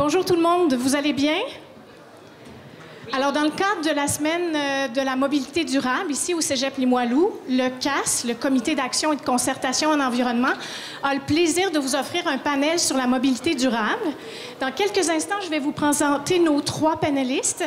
Bonjour tout le monde, vous allez bien? Alors, dans le cadre de la semaine de la mobilité durable, ici au Cégep Limoilou, le CAS, le Comité d'action et de concertation en environnement, a le plaisir de vous offrir un panel sur la mobilité durable. Dans quelques instants, je vais vous présenter nos 3 panélistes.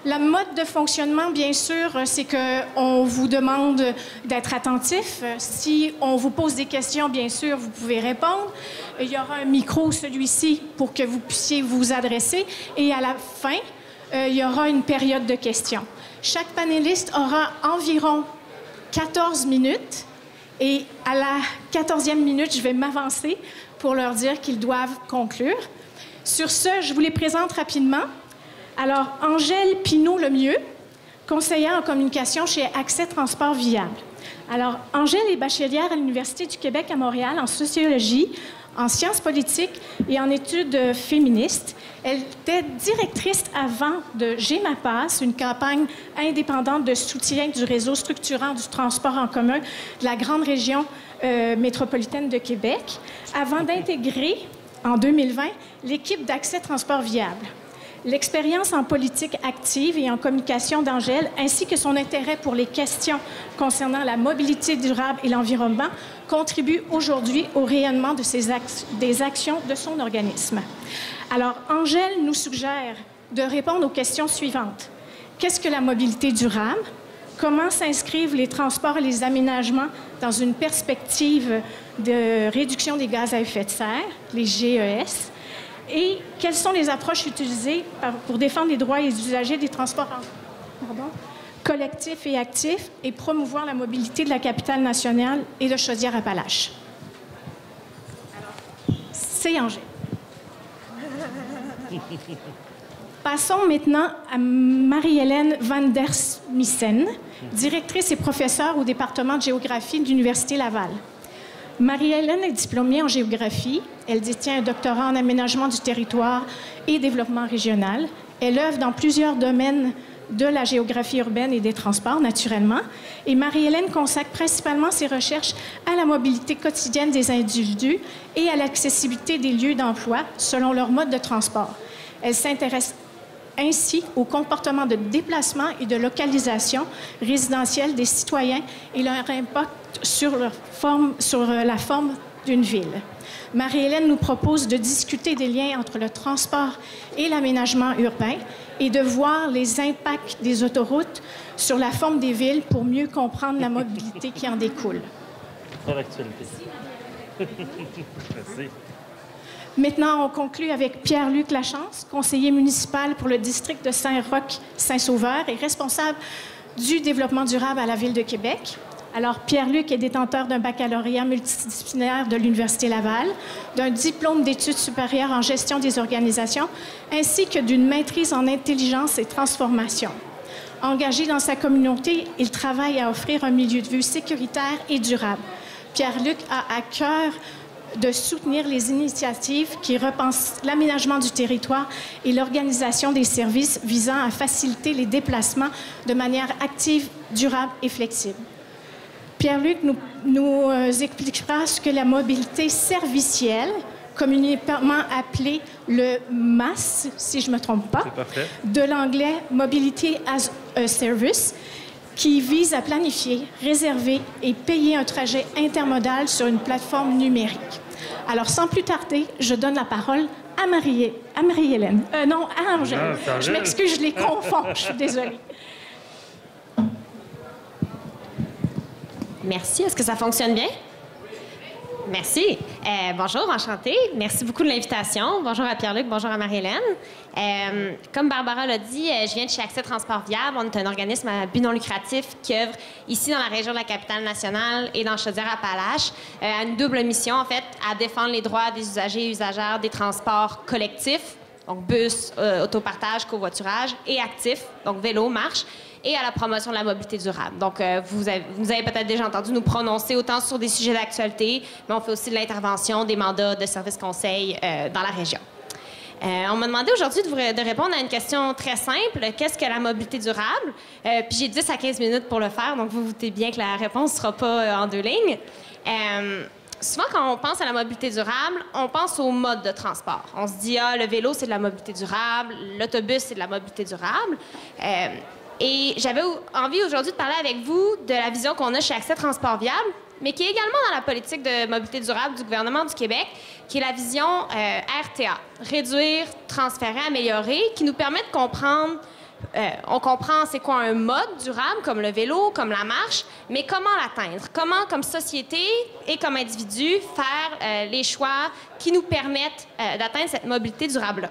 Le mode de fonctionnement, bien sûr, c'est qu'on vous demande d'être attentif. Si on vous pose des questions, bien sûr, vous pouvez répondre. Il y aura un micro, celui-ci, pour que vous puissiez vous adresser. Et à la fin, il y aura une période de questions. Chaque panéliste aura environ 14 minutes. Et à la 14e minute, je vais m'avancer pour leur dire qu'ils doivent conclure. Sur ce, je vous les présente rapidement. Alors, Angèle Pinault-Lemieux, conseillère en communication chez Accès Transport Viable. Alors, Angèle est bachelière à l'Université du Québec à Montréal en sociologie, en sciences politiques et en études féministes. Elle était directrice avant de GEMAPAS, une campagne indépendante de soutien du réseau structurant du transport en commun de la grande région métropolitaine de Québec, avant d'intégrer, en 2020, l'équipe d'Accès Transport Viable. L'expérience en politique active et en communication d'Angèle, ainsi que son intérêt pour les questions concernant la mobilité durable et l'environnement, contribuent aujourd'hui au rayonnement de des actions de son organisme. Alors, Angèle nous suggère de répondre aux questions suivantes. Qu'est-ce que la mobilité durable? Comment s'inscrivent les transports et les aménagements dans une perspective de réduction des gaz à effet de serre, les GES? Et quelles sont les approches utilisées pour défendre les droits et les usagers des transports collectifs et actifs et promouvoir la mobilité de la capitale nationale et de Chaudière-Appalaches? C'est Angèle. Passons maintenant à Marie-Hélène van der Smissen, directrice et professeure au département de géographie de l'Université Laval. Marie-Hélène est diplômée en géographie. Elle détient un doctorat en aménagement du territoire et développement régional. Elle œuvre dans plusieurs domaines de la géographie urbaine et des transports, naturellement. Et Marie-Hélène consacre principalement ses recherches à la mobilité quotidienne des individus et à l'accessibilité des lieux d'emploi selon leur mode de transport. Elle s'intéresse ainsi au comportement de déplacement et de localisation résidentielle des citoyens et leur impact sur la forme d'une ville. Marie-Hélène nous propose de discuter des liens entre le transport et l'aménagement urbain et de voir les impacts des autoroutes sur la forme des villes pour mieux comprendre la mobilité qui en découle. Dans l'actualité. Merci. Maintenant, on conclut avec Pierre-Luc Lachance, conseiller municipal pour le district de Saint-Roch-Saint-Sauveur et responsable du développement durable à la Ville de Québec. Alors, Pierre-Luc est détenteur d'un baccalauréat multidisciplinaire de l'Université Laval, d'un diplôme d'études supérieures en gestion des organisations, ainsi que d'une maîtrise en intelligence et transformation. Engagé dans sa communauté, il travaille à offrir un milieu de vie sécuritaire et durable. Pierre-Luc a à cœur de soutenir les initiatives qui repensent l'aménagement du territoire et l'organisation des services visant à faciliter les déplacements de manière active, durable et flexible. Pierre-Luc nous expliquera ce que la mobilité servicielle, communément appelée le MAS, si je ne me trompe pas, de l'anglais Mobility as a Service, qui vise à planifier, réserver et payer un trajet intermodal sur une plateforme numérique. Alors, sans plus tarder, je donne la parole à Marie-Hélène. Non, à Angèle. Je m'excuse, je les confonds, je suis désolée. Merci. Est-ce que ça fonctionne bien? Merci. Bonjour, enchantée. Merci beaucoup de l'invitation. Bonjour à Pierre-Luc, bonjour à Marie-Hélène. Comme Barbara l'a dit, je viens de chez Accès Transport Viable. On est un organisme à but non lucratif qui œuvre ici dans la région de la capitale nationale et dans Chaudière-Appalaches à une double mission, en fait, à défendre les droits des usagers et usagères des transports collectifs, donc bus, autopartage, covoiturage, et actifs, donc vélo, marche, et à la promotion de la mobilité durable. Donc, vous avez peut-être déjà entendu nous prononcer autant sur des sujets d'actualité, mais on fait aussi de l'intervention, des mandats de services conseils dans la région. On m'a demandé aujourd'hui de répondre à une question très simple. Qu'est-ce que la mobilité durable? Puis j'ai 10 à 15 minutes pour le faire, donc vous vous doutez bien que la réponse ne sera pas en 2 lignes. souvent, quand on pense à la mobilité durable, on pense au mode de transport. On se dit, ah, le vélo, c'est de la mobilité durable, l'autobus, c'est de la mobilité durable. Et j'avais envie aujourd'hui de parler avec vous de la vision qu'on a chez Accès Transport Viable, mais qui est également dans la politique de mobilité durable du gouvernement du Québec, qui est la vision RTA, réduire, transférer, améliorer, qui nous permet de comprendre, on comprend c'est quoi un mode durable, comme le vélo, comme la marche, mais comment l'atteindre? Comment, comme société et comme individu, faire les choix qui nous permettent d'atteindre cette mobilité durable-là.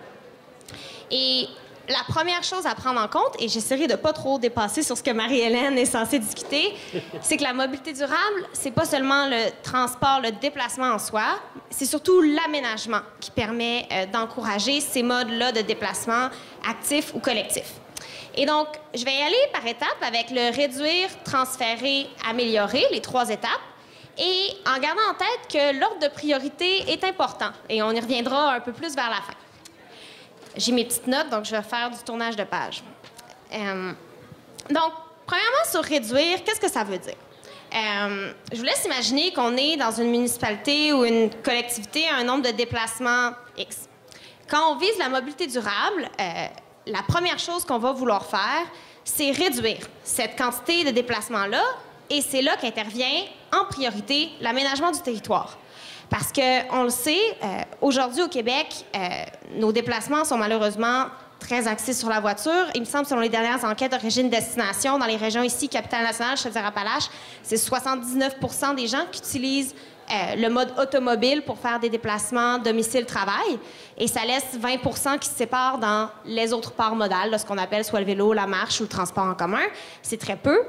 Et la première chose à prendre en compte, et j'essaierai de pas trop dépasser sur ce que Marie-Hélène est censée discuter, c'est que la mobilité durable, c'est pas seulement le transport, le déplacement en soi, c'est surtout l'aménagement qui permet d'encourager ces modes-là de déplacement actifs ou collectifs. Et donc, je vais y aller par étapes avec le réduire, transférer, améliorer, les 3 étapes, et en gardant en tête que l'ordre de priorité est important, et on y reviendra un peu plus vers la fin. J'ai mes petites notes, donc je vais faire du tournage de page. Donc, premièrement, sur réduire, qu'est-ce que ça veut dire? Je vous laisse imaginer qu'on est dans une municipalité ou une collectivité à un nombre de déplacements X. Quand on vise la mobilité durable, la première chose qu'on va vouloir faire, c'est réduire cette quantité de déplacements-là, et c'est là qu'intervient en priorité l'aménagement du territoire. Parce qu'on le sait, aujourd'hui au Québec, nos déplacements sont malheureusement très axés sur la voiture. Il me semble, selon les dernières enquêtes d'origine-destination, dans les régions ici, Capitale-Nationale, Chaudière-Appalaches, c'est 79 % des gens qui utilisent le mode automobile pour faire des déplacements domicile-travail. Et ça laisse 20 % qui se séparent dans les autres parts modales, là, ce qu'on appelle soit le vélo, la marche ou le transport en commun. C'est très peu.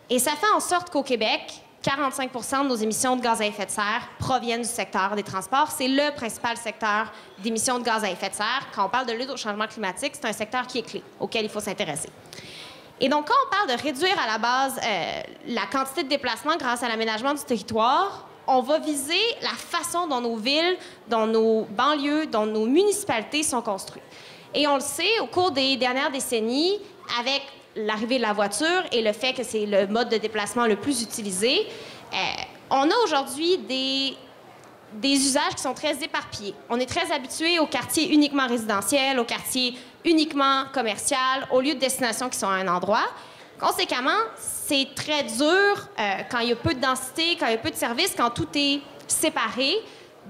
Et ça fait en sorte qu'au Québec, 45 % de nos émissions de gaz à effet de serre proviennent du secteur des transports. C'est le principal secteur d'émissions de gaz à effet de serre. Quand on parle de lutte au changement climatique, c'est un secteur qui est clé, auquel il faut s'intéresser. Et donc, quand on parle de réduire à la base la quantité de déplacements grâce à l'aménagement du territoire, on va viser la façon dont nos villes, dont nos banlieues, dont nos municipalités sont construites. Et on le sait, au cours des dernières décennies, avec l'arrivée de la voiture et le fait que c'est le mode de déplacement le plus utilisé, on a aujourd'hui des usages qui sont très éparpillés. On est très habitué aux quartiers uniquement résidentiels, aux quartiers uniquement commercial, aux lieux de destination qui sont à un endroit. Conséquemment, c'est très dur quand il y a peu de densité, quand il y a peu de services, quand tout est séparé,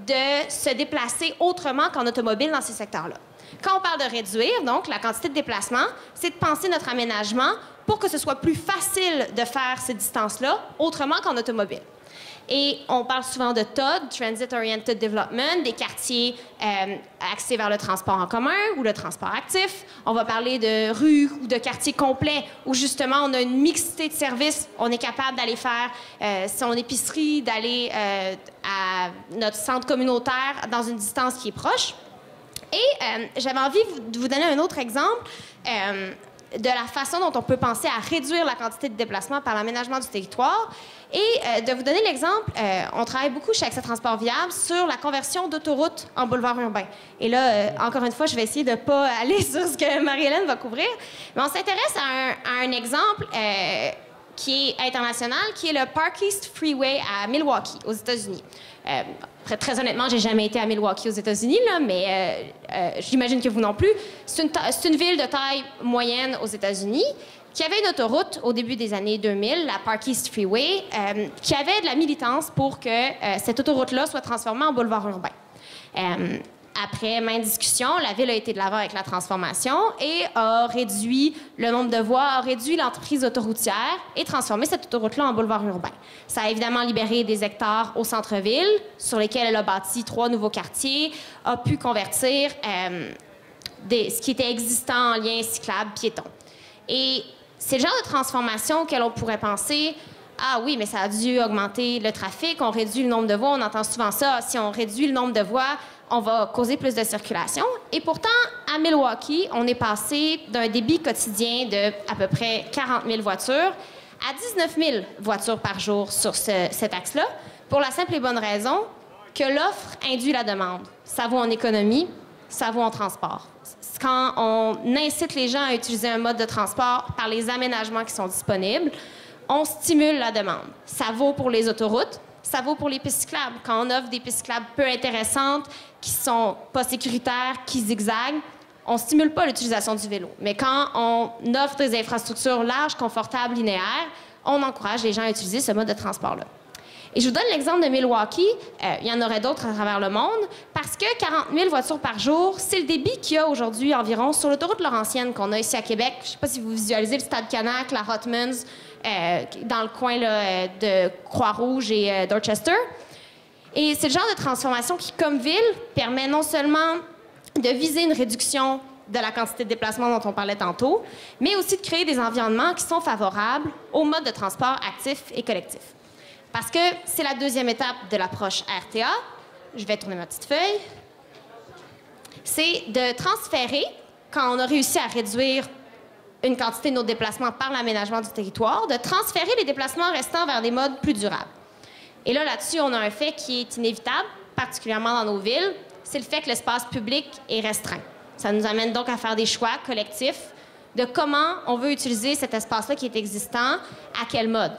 de se déplacer autrement qu'en automobile dans ces secteurs-là. Quand on parle de réduire, donc, la quantité de déplacement, c'est de penser notre aménagement pour que ce soit plus facile de faire ces distances-là autrement qu'en automobile. Et on parle souvent de TOD, Transit Oriented Development, des quartiers axés vers le transport en commun ou le transport actif. On va parler de rues ou de quartiers complets où, justement, on a une mixité de services. On est capable d'aller faire son épicerie, d'aller à notre centre communautaire dans une distance qui est proche. Et j'avais envie de vous donner un autre exemple de la façon dont on peut penser à réduire la quantité de déplacement par l'aménagement du territoire. Et de vous donner l'exemple, on travaille beaucoup chez Accès Transport Viable sur la conversion d'autoroutes en boulevard urbain. Et là, encore une fois, je vais essayer de ne pas aller sur ce que Marie-Hélène va couvrir. Mais on s'intéresse à un exemple qui est international, qui est le Park East Freeway à Milwaukee, aux États-Unis. Très honnêtement, j'ai jamais été à Milwaukee aux États-Unis, là, mais j'imagine que vous non plus. C'est une ville de taille moyenne aux États-Unis qui avait une autoroute au début des années 2000, la Park East Freeway, qui avait de la militance pour que cette autoroute-là soit transformée en boulevard urbain. Après maintes discussions, la ville a été de l'avant avec la transformation et a réduit le nombre de voies, a réduit l'entreprise autoroutière et transformé cette autoroute-là en boulevard urbain. Ça a évidemment libéré des hectares au centre-ville, sur lesquels elle a bâti 3 nouveaux quartiers, a pu convertir ce qui était existant en lien cyclable piéton. Et c'est le genre de transformation auquel on pourrait penser: ah oui, mais ça a dû augmenter le trafic, on réduit le nombre de voies, on entend souvent ça. Si on réduit le nombre de voies, on va causer plus de circulation. Et pourtant, à Milwaukee, on est passé d'un débit quotidien de à peu près 40 000 voitures à 19 000 voitures par jour sur cet axe-là, pour la simple et bonne raison que l'offre induit la demande. Ça vaut en économie, ça vaut en transport. Quand on incite les gens à utiliser un mode de transport par les aménagements qui sont disponibles, on stimule la demande. Ça vaut pour les autoroutes, ça vaut pour les pistes cyclables. Quand on offre des pistes cyclables peu intéressantes, qui sont pas sécuritaires, qui zigzaguent, on stimule pas l'utilisation du vélo. Mais quand on offre des infrastructures larges, confortables, linéaires, on encourage les gens à utiliser ce mode de transport-là. Et je vous donne l'exemple de Milwaukee. Il y en aurait d'autres à travers le monde, parce que 40 000 voitures par jour, c'est le débit qu'il y a aujourd'hui environ sur l'autoroute Laurentienne qu'on a ici à Québec. Je ne sais pas si vous visualisez le Stade Canac, la Hotmans, dans le coin là, de Croix-Rouge et Dorchester. Et c'est le genre de transformation qui, comme ville, permet non seulement de viser une réduction de la quantité de déplacement dont on parlait tantôt, mais aussi de créer des environnements qui sont favorables au mode de transport actif et collectif. Parce que c'est la deuxième étape de l'approche RTA. Je vais tourner ma petite feuille. C'est de transférer, quand on a réussi à réduire une quantité de nos déplacements par l'aménagement du territoire, de transférer les déplacements restants vers des modes plus durables. Et là-dessus, on a un fait qui est inévitable, particulièrement dans nos villes, c'est le fait que l'espace public est restreint. Ça nous amène donc à faire des choix collectifs de comment on veut utiliser cet espace-là qui est existant, à quel mode.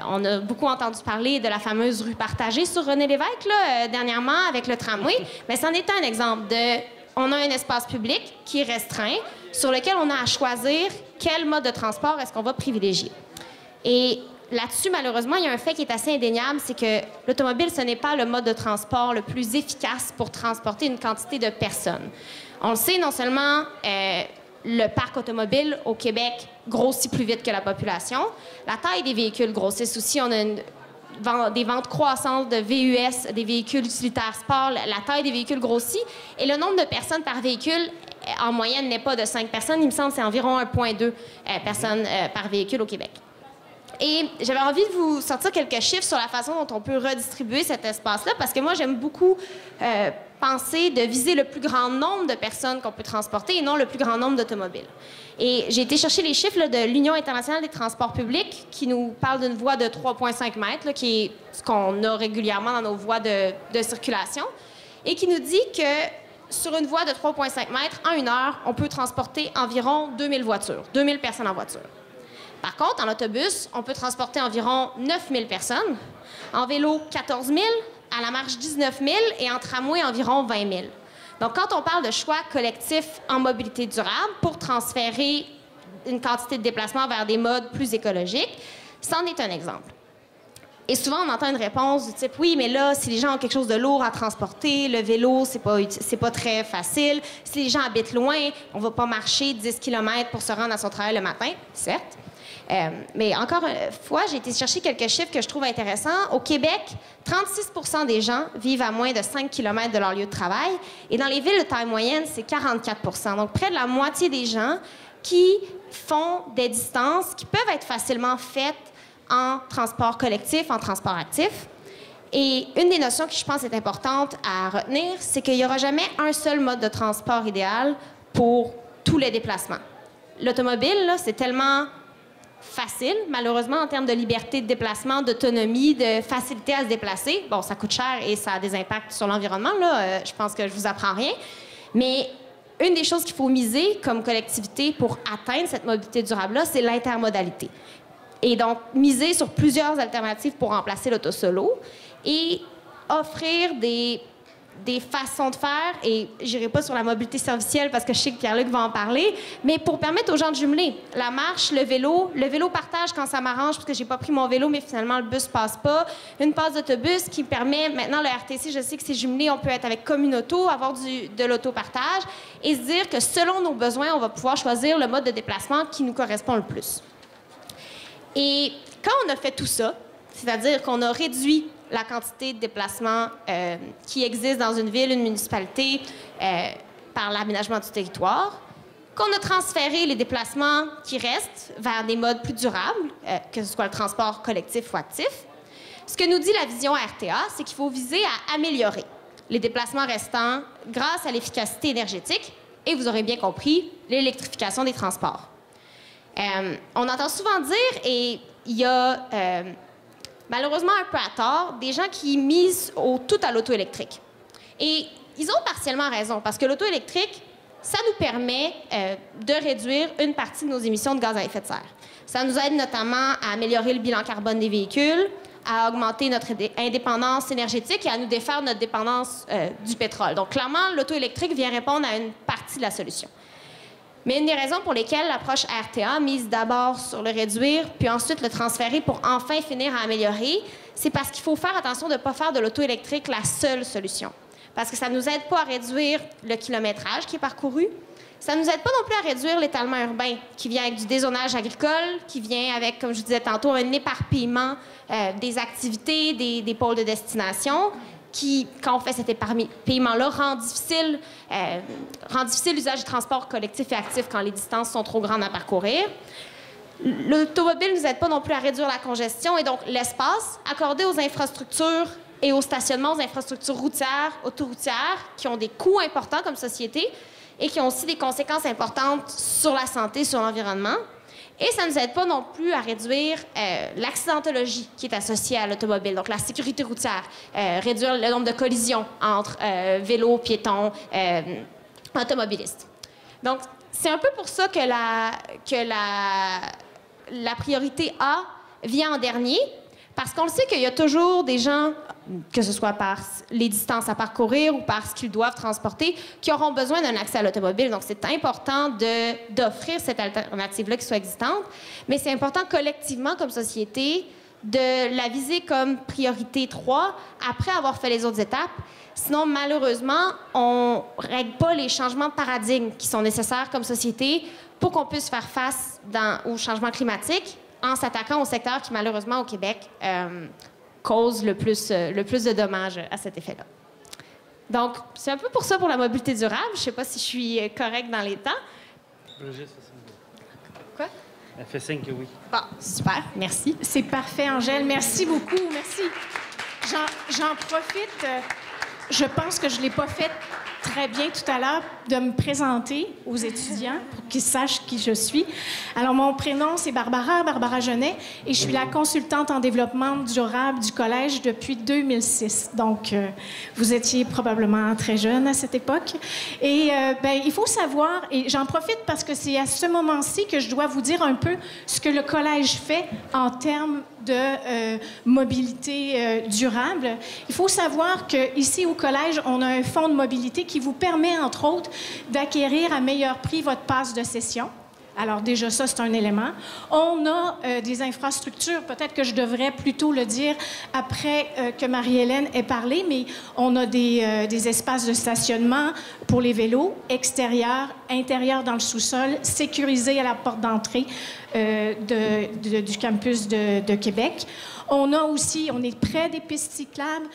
On a beaucoup entendu parler de la fameuse rue partagée sur René Lévesque, là, dernièrement, avec le tramway, mais c'en est un exemple de... On a un espace public qui est restreint, sur lequel on a à choisir quel mode de transport est-ce qu'on va privilégier. Et là-dessus, malheureusement, il y a un fait qui est assez indéniable, c'est que l'automobile, ce n'est pas le mode de transport le plus efficace pour transporter une quantité de personnes. On le sait, non seulement le parc automobile au Québec grossit plus vite que la population, la taille des véhicules grossit aussi. On a des ventes croissantes de VUS, des véhicules utilitaires sport, la taille des véhicules grossit, et le nombre de personnes par véhicule, en moyenne, n'est pas de 5 personnes. Il me semble que c'est environ 1,2 personnes par véhicule au Québec. Et j'avais envie de vous sortir quelques chiffres sur la façon dont on peut redistribuer cet espace-là, parce que moi, j'aime beaucoup penser de viser le plus grand nombre de personnes qu'on peut transporter et non le plus grand nombre d'automobiles. Et j'ai été chercher les chiffres là, de l'Union internationale des transports publics qui nous parle d'une voie de 3,5 mètres, là, qui est ce qu'on a régulièrement dans nos voies de circulation, et qui nous dit que sur une voie de 3,5 mètres, en 1 heure, on peut transporter environ 2000 voitures, 2000 personnes en voiture. Par contre, en autobus, on peut transporter environ 9000 personnes, en vélo 14 000, à la marche 19 000 et en tramway environ 20 000. Donc, quand on parle de choix collectifs en mobilité durable pour transférer une quantité de déplacement vers des modes plus écologiques, c'en est un exemple. Et souvent, on entend une réponse du type « Oui, mais là, si les gens ont quelque chose de lourd à transporter, le vélo, c'est pas très facile. Si les gens habitent loin, on va pas marcher 10 km pour se rendre à son travail le matin. » Certes. Mais encore une fois, j'ai été chercher quelques chiffres que je trouve intéressants. Au Québec, 36 des gens vivent à moins de 5 km de leur lieu de travail. Et dans les villes de taille moyenne, c'est 44 Donc, près de la moitié des gens qui font des distances qui peuvent être facilement faites en transport collectif, en transport actif. Et une des notions qui, je pense, est importante à retenir, c'est qu'il n'y aura jamais un seul mode de transport idéal pour tous les déplacements. L'automobile, là, c'est tellement facile, malheureusement, en termes de liberté de déplacement, d'autonomie, de facilité à se déplacer. Bon, ça coûte cher et ça a des impacts sur l'environnement, là. Je pense que je vous apprends rien. Mais une des choses qu'il faut miser comme collectivité pour atteindre cette mobilité durable-là, c'est l'intermodalité. Et donc, miser sur plusieurs alternatives pour remplacer l'auto-solo et offrir des façons de faire, et j'irai pas sur la mobilité servicielle parce que je sais que Pierre-Luc va en parler, mais pour permettre aux gens de jumeler la marche, le vélo partage quand ça m'arrange parce que j'ai pas pris mon vélo, mais finalement le bus passe pas. Une passe d'autobus qui permet, maintenant le RTC, je sais que c'est jumelé, on peut être avec Communauto, avoir de l'autopartage et se dire que selon nos besoins, on va pouvoir choisir le mode de déplacement qui nous correspond le plus. Et quand on a fait tout ça, c'est-à-dire qu'on a réduit la quantité de déplacements qui existe dans une ville, une municipalité, par l'aménagement du territoire, qu'on a transféré les déplacements qui restent vers des modes plus durables, que ce soit le transport collectif ou actif. Ce que nous dit la vision RTA, c'est qu'il faut viser à améliorer les déplacements restants grâce à l'efficacité énergétique et, vous aurez bien compris, l'électrification des transports. On entend souvent dire, et il y a malheureusement un peu à tort, des gens qui misent tout à l'auto électrique. Et ils ont partiellement raison, parce que l'auto électrique, ça nous permet de réduire une partie de nos émissions de gaz à effet de serre. Ça nous aide notamment à améliorer le bilan carbone des véhicules, à augmenter notre indépendance énergétique et à nous défaire de notre dépendance du pétrole. Donc, clairement, l'auto électrique vient répondre à une partie de la solution. Mais une des raisons pour lesquelles l'approche RTA mise d'abord sur le réduire, puis ensuite le transférer pour enfin finir à améliorer, c'est parce qu'il faut faire attention de ne pas faire de l'auto électrique la seule solution. Parce que ça ne nous aide pas à réduire le kilométrage qui est parcouru. Ça ne nous aide pas non plus à réduire l'étalement urbain, qui vient avec du dézonage agricole, qui vient avec, comme je disais tantôt, un éparpillement des activités, des pôles de destination, qui, quand on fait cet éparpillement-là, rend difficile l'usage du transport collectif et actif quand les distances sont trop grandes à parcourir. L'automobile ne nous aide pas non plus à réduire la congestion et donc l'espace accordé aux infrastructures et au stationnement, aux infrastructures routières, autoroutières, qui ont des coûts importants comme société et qui ont aussi des conséquences importantes sur la santé, sur l'environnement. Et ça ne nous aide pas non plus à réduire l'accidentologie qui est associée à l'automobile, donc la sécurité routière, réduire le nombre de collisions entre vélos, piétons, automobilistes. Donc, c'est un peu pour ça que la priorité A vient en dernier, parce qu'on le sait qu'il y a toujours des gens, que ce soit par les distances à parcourir ou par ce qu'ils doivent transporter, qui auront besoin d'un accès à l'automobile. Donc, c'est important d'offrir cette alternative-là qui soit existante. Mais c'est important collectivement, comme société, de la viser comme priorité 3 après avoir fait les autres étapes. Sinon, malheureusement, on ne règle pas les changements de paradigme qui sont nécessaires comme société pour qu'on puisse faire face au changement climatique en s'attaquant au secteur qui, malheureusement, au Québec, cause le plus de dommages à cet effet-là. Donc, c'est un peu pour ça pour la mobilité durable. Je ne sais pas si je suis correcte dans les temps. Brigitte fait signe que oui. Quoi? Elle fait signe que oui. Bon, super. Merci. C'est parfait, Angèle. Merci beaucoup. Merci. J'en profite. Je pense que je ne l'ai pas fait très bien tout à l'heure de me présenter aux étudiants pour qu'ils sachent qui je suis. Alors, mon prénom, c'est Barbara Genet, et je suis la consultante en développement durable du collège depuis 2006. Donc, vous étiez probablement très jeune à cette époque. Et il faut savoir, et j'en profite parce que c'est à ce moment-ci que je dois vous dire un peu ce que le collège fait en termes de mobilité durable. Il faut savoir qu'ici, au collège, on a un fonds de mobilité qui vous permet, entre autres, d'acquérir à meilleur prix votre passe de session. Alors déjà, ça, c'est un élément. On a des infrastructures, peut-être que je devrais plutôt le dire après que Marie-Hélène ait parlé, mais on a des espaces de stationnement pour les vélos, extérieurs, intérieurs dans le sous-sol, sécurisés à la porte d'entrée du campus de Québec. On est près des pistes cyclables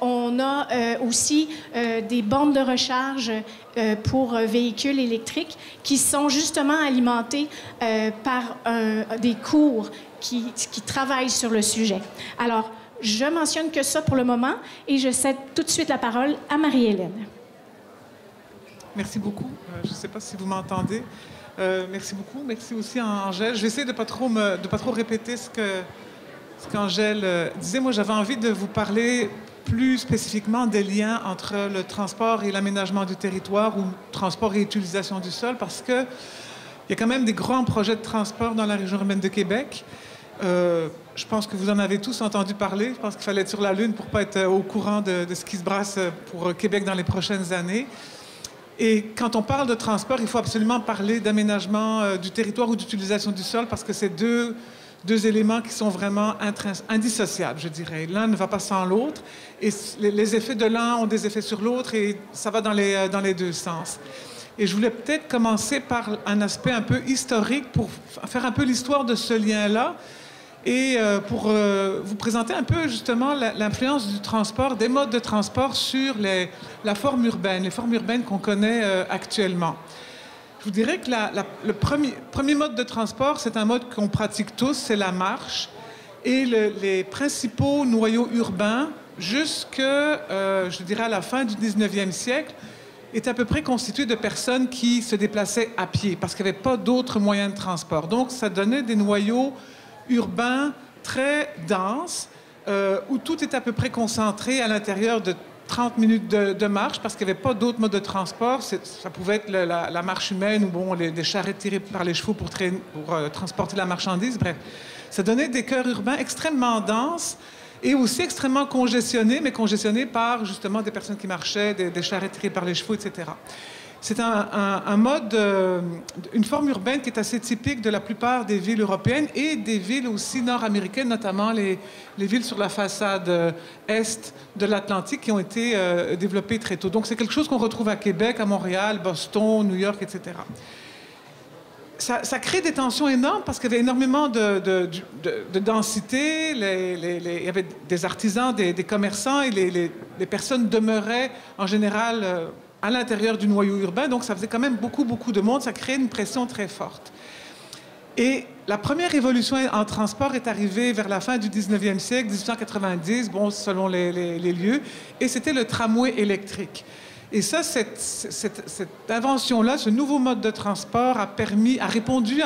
on a aussi des bornes de recharge pour véhicules électriques qui sont justement alimentés par des cours qui travaillent sur le sujet. Alors, je mentionne que ça pour le moment et je cède tout de suite la parole à Marie-Hélène. Merci beaucoup. Je ne sais pas si vous m'entendez. Merci beaucoup. Merci aussi à Angèle. Je vais essayer de pas trop répéter ce qu'Angèle disait. Moi, j'avais envie de vous parler plus spécifiquement des liens entre le transport et l'aménagement du territoire ou transport et utilisation du sol parce qu'il y a quand même des grands projets de transport dans la région urbaine de Québec. Je pense que vous en avez tous entendu parler. Je pense qu'il fallait être sur la Lune pour ne pas être au courant de ce qui se brasse pour Québec dans les prochaines années. Et quand on parle de transport, il faut absolument parler d'aménagement du territoire ou d'utilisation du sol parce que c'est deux éléments qui sont vraiment indissociables, je dirais. L'un ne va pas sans l'autre et les effets de l'un ont des effets sur l'autre et ça va dans les deux sens. Et je voulais peut-être commencer par un aspect un peu historique pour faire un peu l'histoire de ce lien-là et pour vous présenter un peu justement l'influence du transport, des modes de transport sur la forme urbaine, les formes urbaines qu'on connaît actuellement. Je vous dirais que le premier mode de transport, c'est un mode qu'on pratique tous, c'est la marche. Et les principaux noyaux urbains, je dirais à la fin du 19e siècle, étaient à peu près constitués de personnes qui se déplaçaient à pied, parce qu'il n'y avait pas d'autres moyens de transport. Donc, ça donnait des noyaux urbains très denses, où tout est à peu près concentré à l'intérieur de 30 minutes de marche parce qu'il n'y avait pas d'autres modes de transport. Ça pouvait être la marche humaine ou bon, des charrettes tirées par les chevaux pour transporter la marchandise. Bref, ça donnait des cœurs urbains extrêmement denses et aussi extrêmement congestionnés, mais congestionnés par justement des personnes qui marchaient, des charrettes tirées par les chevaux, etc. C'est un mode, une forme urbaine qui est assez typique de la plupart des villes européennes et des villes aussi nord-américaines, notamment les villes sur la façade est de l'Atlantique qui ont été développées très tôt. Donc c'est quelque chose qu'on retrouve à Québec, à Montréal, Boston, New York, etc. Ça crée des tensions énormes parce qu'il y avait énormément de densité, il y avait des artisans, des commerçants et les personnes demeuraient en général à l'intérieur du noyau urbain, donc ça faisait quand même beaucoup de monde, ça créait une pression très forte. Et la première révolution en transport est arrivée vers la fin du 19e siècle, 1890, bon, selon les lieux, et c'était le tramway électrique. Et ça, cette invention-là, ce nouveau mode de transport a répondu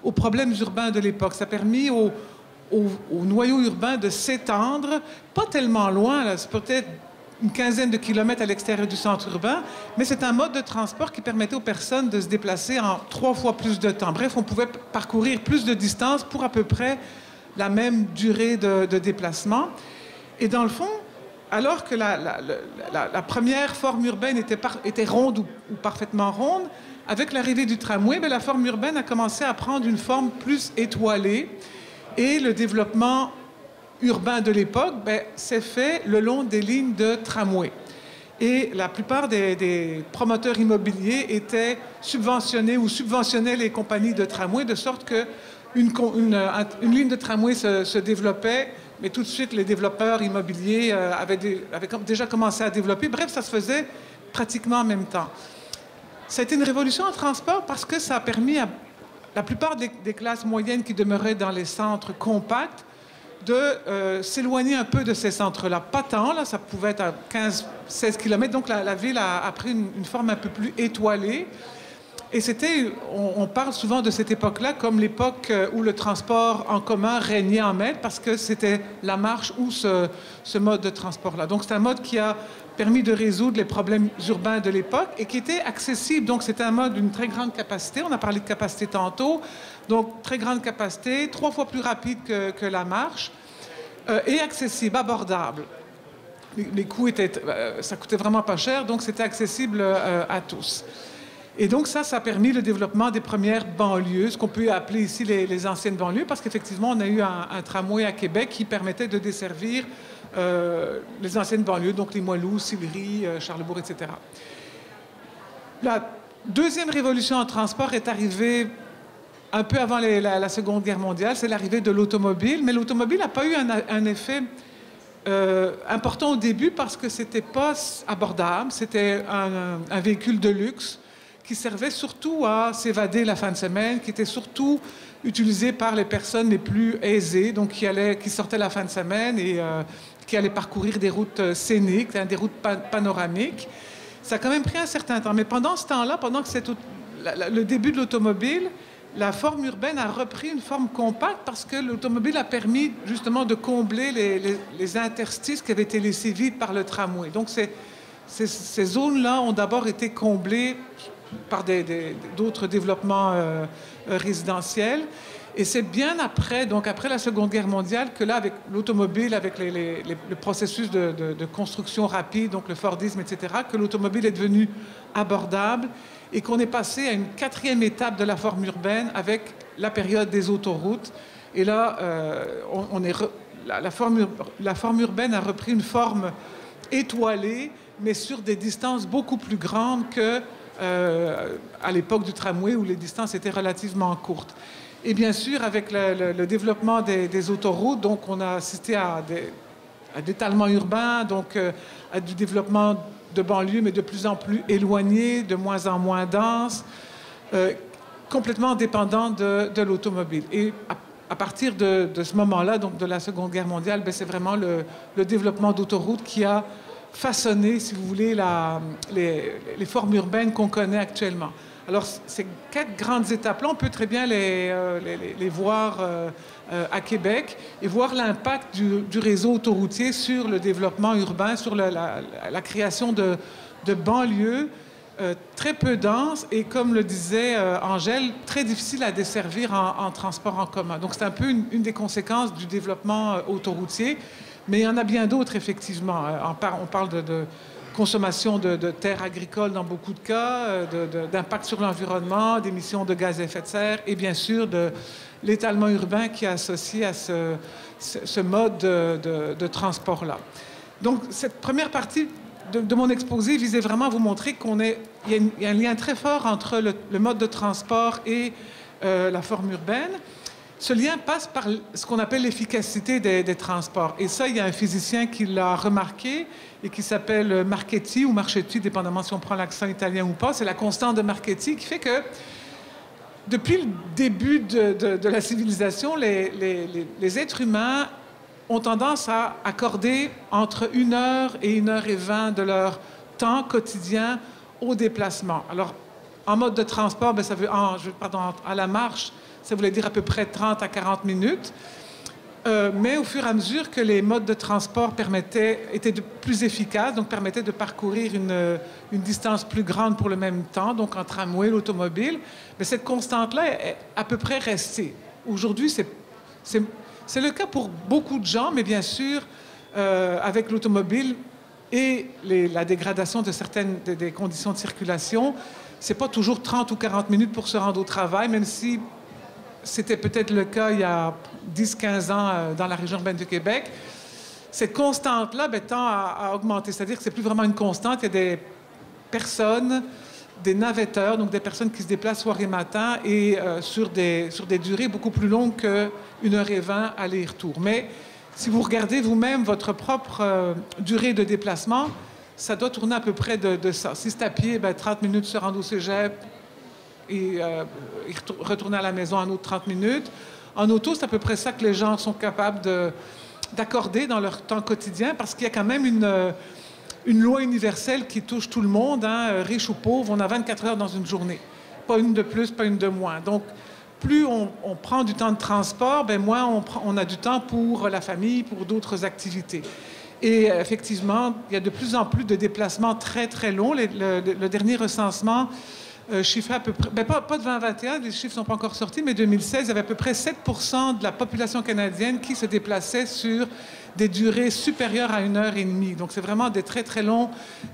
aux problèmes urbains de l'époque. Ça a permis au noyau urbain de s'étendre, pas tellement loin, là, c'est peut-être une quinzaine de kilomètres à l'extérieur du centre urbain, mais c'est un mode de transport qui permettait aux personnes de se déplacer en 3 fois plus de temps. Bref, on pouvait parcourir plus de distance pour à peu près la même durée de déplacement. Et dans le fond, alors que la première forme urbaine était ronde ou parfaitement ronde, avec l'arrivée du tramway, la forme urbaine a commencé à prendre une forme plus étoilée et le développement urbain de l'époque s'est fait le long des lignes de tramway. Et la plupart des promoteurs immobiliers étaient subventionnés ou subventionnaient les compagnies de tramway, de sorte qu'une ligne de tramway se développait, mais tout de suite, les développeurs immobiliers avaient déjà commencé à développer. Bref, ça se faisait pratiquement en même temps. Ça a été une révolution en transport parce que ça a permis à la plupart des classes moyennes qui demeuraient dans les centres compacts de s'éloigner un peu de ces centres-là. Pas tant, là, ça pouvait être à 15-16 km, donc la ville a pris une forme un peu plus étoilée. Et on parle souvent de cette époque-là comme l'époque où le transport en commun régnait en maître parce que c'était la marche ou ce mode de transport-là. Donc c'est un mode qui a permis de résoudre les problèmes urbains de l'époque et qui était accessible. Donc c'était un mode d'une très grande capacité. On a parlé de capacité tantôt. Donc très grande capacité, 3 fois plus rapide que la marche et accessible, abordable. Les coûts ça coûtait vraiment pas cher, donc c'était accessible à tous. Et donc ça a permis le développement des premières banlieues, ce qu'on peut appeler ici les anciennes banlieues, parce qu'effectivement, on a eu un tramway à Québec qui permettait de desservir les anciennes banlieues, donc Limoilou, Sillery, Charlesbourg, etc. La deuxième révolution en transport est arrivée un peu avant la Seconde Guerre mondiale, c'est l'arrivée de l'automobile, mais l'automobile n'a pas eu un effet important au début parce que c'était pas abordable, c'était un véhicule de luxe qui servait surtout à s'évader la fin de semaine, qui était surtout utilisé par les personnes les plus aisées, donc qui sortaient la fin de semaine et qui allaient parcourir des routes scéniques, des routes panoramiques. Ça a quand même pris un certain temps. Mais pendant ce temps-là, pendant que c'est le début de l'automobile, la forme urbaine a repris une forme compacte parce que l'automobile a permis justement de combler les interstices qui avaient été laissés vides par le tramway. Donc ces zones-là ont d'abord été comblées par d'autres développements résidentiels. Et c'est bien après, donc après la Seconde Guerre mondiale, que là, avec l'automobile, avec le processus de construction rapide, donc le Fordisme, etc., que l'automobile est devenue abordable et qu'on est passé à une 4e étape de la forme urbaine avec la période des autoroutes. Et là, la forme urbaine a repris une forme étoilée, mais sur des distances beaucoup plus grandes que à l'époque du tramway où les distances étaient relativement courtes. Et bien sûr, avec le développement des autoroutes, donc on a assisté à d'étalement urbain, donc à du développement de banlieues, mais de plus en plus éloignées, de moins en moins denses, complètement dépendant de l'automobile. Et à partir de ce moment-là, donc de la Seconde Guerre mondiale, c'est vraiment le développement d'autoroutes qui a façonné, si vous voulez, les formes urbaines qu'on connaît actuellement. Alors, ces 4 grandes étapes-là, on peut très bien les voir à Québec et voir l'impact du réseau autoroutier sur le développement urbain, sur la création de banlieues très peu denses et, comme le disait Angèle, très difficiles à desservir en transport en commun. Donc, c'est un peu une des conséquences du développement autoroutier. Mais il y en a bien d'autres, effectivement. On parle de consommation de terres agricoles dans beaucoup de cas, d'impact sur l'environnement, d'émissions de gaz à effet de serre et bien sûr de l'étalement urbain qui est associé à ce mode de transport-là. Donc, cette première partie de mon exposé visait vraiment à vous montrer qu'il y a un lien très fort entre le mode de transport et la forme urbaine. Ce lien passe par ce qu'on appelle l'efficacité des transports. Et ça, il y a un physicien qui l'a remarqué et qui s'appelle Marchetti ou Marchetti, dépendamment si on prend l'accent italien ou pas. C'est la constante de Marchetti qui fait que depuis le début de la civilisation, les êtres humains ont tendance à accorder entre 1 heure et 1 heure et 20 de leur temps quotidien au déplacement. Alors, en mode de transport, ça veut, à la marche, ça voulait dire à peu près 30 à 40 minutes. Mais au fur et à mesure que les modes de transport étaient plus efficaces, donc permettaient de parcourir une distance plus grande pour le même temps, donc en tramway, l'automobile, mais cette constante-là est à peu près restée. Aujourd'hui, c'est le cas pour beaucoup de gens, mais bien sûr, avec l'automobile et la dégradation de certaines des conditions de circulation, c'est pas toujours 30 ou 40 minutes pour se rendre au travail, même si c'était peut-être le cas il y a 10-15 ans dans la région urbaine de Québec. Cette constante-là tend à augmenter, c'est-à-dire que c'est plus vraiment une constante. Il y a des personnes, des navetteurs, donc des personnes qui se déplacent soir et matin et sur des durées beaucoup plus longues que 1h20 aller-retour. Mais si vous regardez vous-même votre propre durée de déplacement, ça doit tourner à peu près de ça. Si c'est à pied, 30 minutes se rendre au cégep, et retourner à la maison en autre 30 minutes. En auto, c'est à peu près ça que les gens sont capables d'accorder dans leur temps quotidien, parce qu'il y a quand même une loi universelle qui touche tout le monde, riche ou pauvre, on a 24 heures dans une journée. Pas une de plus, pas une de moins. Donc, plus on prend du temps de transport, moins on a du temps pour la famille, pour d'autres activités. Et effectivement, il y a de plus en plus de déplacements très, très longs. Le dernier recensement chiffré à peu près, pas de 2021, les chiffres ne sont pas encore sortis, mais 2016, il y avait à peu près 7% de la population canadienne qui se déplaçait sur des durées supérieures à 1h30. Donc, c'est vraiment des très, très longs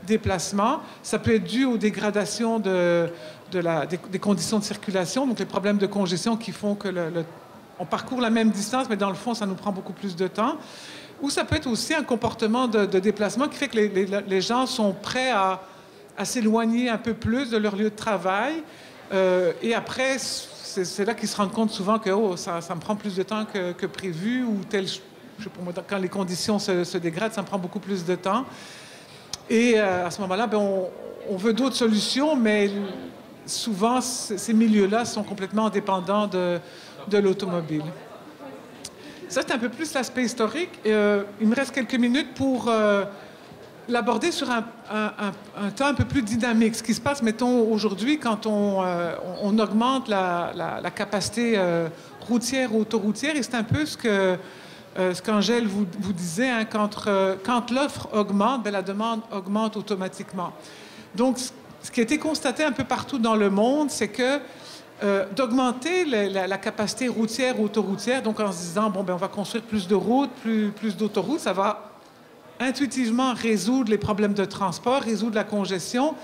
déplacements. Ça peut être dû aux dégradations des conditions de circulation, donc les problèmes de congestion qui font que on parcourt la même distance, mais dans le fond, ça nous prend beaucoup plus de temps. Ou ça peut être aussi un comportement de déplacement qui fait que les gens sont prêts à s'éloigner un peu plus de leur lieu de travail. Et après, c'est là qu'ils se rendent compte souvent que ça me prend plus de temps que prévu, ou quand les conditions se dégradent, ça me prend beaucoup plus de temps. Et à ce moment-là, on veut d'autres solutions, mais souvent, ces milieux-là sont complètement dépendants de l'automobile. Ça, c'est un peu plus l'aspect historique. Il me reste quelques minutes pour l'aborder sur un temps un peu plus dynamique. Ce qui se passe, mettons, aujourd'hui, quand on augmente la capacité routière ou autoroutière, et c'est un peu ce qu'Angèle vous disait, quand l'offre augmente, la demande augmente automatiquement. Donc, ce qui a été constaté un peu partout dans le monde, c'est que d'augmenter la capacité routière ou autoroutière, donc en se disant, on va construire plus de routes, plus d'autoroutes, ça va intuitivement résoudre les problèmes de transport, résoudre la congestion.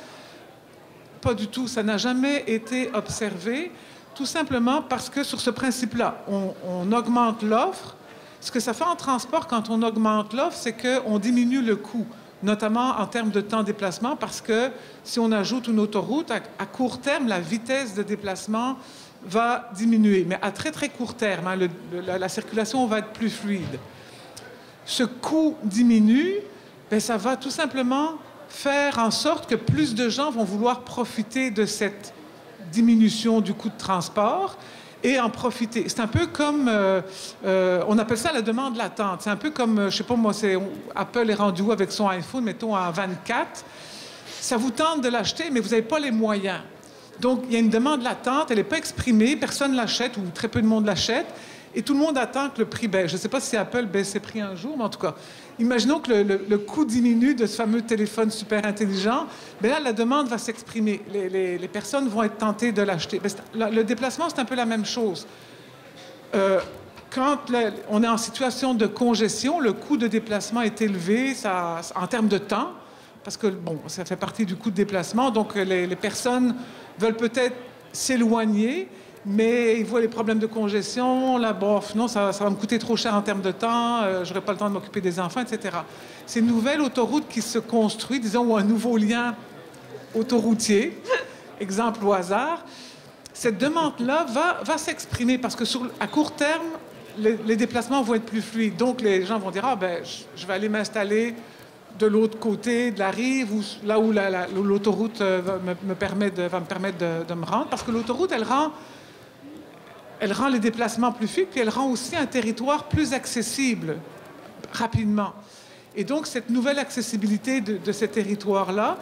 Pas du tout. Ça n'a jamais été observé, tout simplement parce que sur ce principe-là, on augmente l'offre. Ce que ça fait en transport quand on augmente l'offre, c'est qu'on diminue le coût, notamment en termes de temps de déplacement, parce que si on ajoute une autoroute, à court terme, la vitesse de déplacement va diminuer. Mais à très, très court terme, la circulation va être plus fluide. Ce coût diminue, ça va tout simplement faire en sorte que plus de gens vont vouloir profiter de cette diminution du coût de transport. et en profiter. C'est un peu comme, on appelle ça la demande latente. C'est un peu comme, je sais pas moi, Apple est rendu où avec son iPhone, mettons à 24. Ça vous tente de l'acheter, mais vous n'avez pas les moyens. Donc, il y a une demande latente, elle n'est pas exprimée, personne ne l'achète ou très peu de monde l'achète, et tout le monde attend que le prix baisse. Je ne sais pas si Apple baisse ses prix un jour, mais en tout cas, imaginons que le coût diminue de ce fameux téléphone super intelligent. Bien là, la demande va s'exprimer. Les personnes vont être tentées de l'acheter. Le déplacement, c'est un peu la même chose. Quand on est en situation de congestion, le coût de déplacement est élevé en termes de temps, parce que, bon, ça fait partie du coût de déplacement. Donc, les personnes veulent peut-être s'éloigner, mais ils voient les problèmes de congestion. Là, bof, non, ça va me coûter trop cher en termes de temps, je n'aurai pas le temps de m'occuper des enfants, etc. C'est une nouvelle autoroute qui se construit, disons, ou un nouveau lien autoroutier, exemple au hasard. Cette demande-là va s'exprimer parce que à court terme, les déplacements vont être plus fluides. Donc, les gens vont dire, ah ben, je vais aller m'installer de l'autre côté de la rive, ou là où l'autoroute va me permettre de me rendre. Parce que l'autoroute, elle rend les déplacements plus fluides, puis elle rend aussi un territoire plus accessible rapidement. Et donc, cette nouvelle accessibilité de ces territoires-là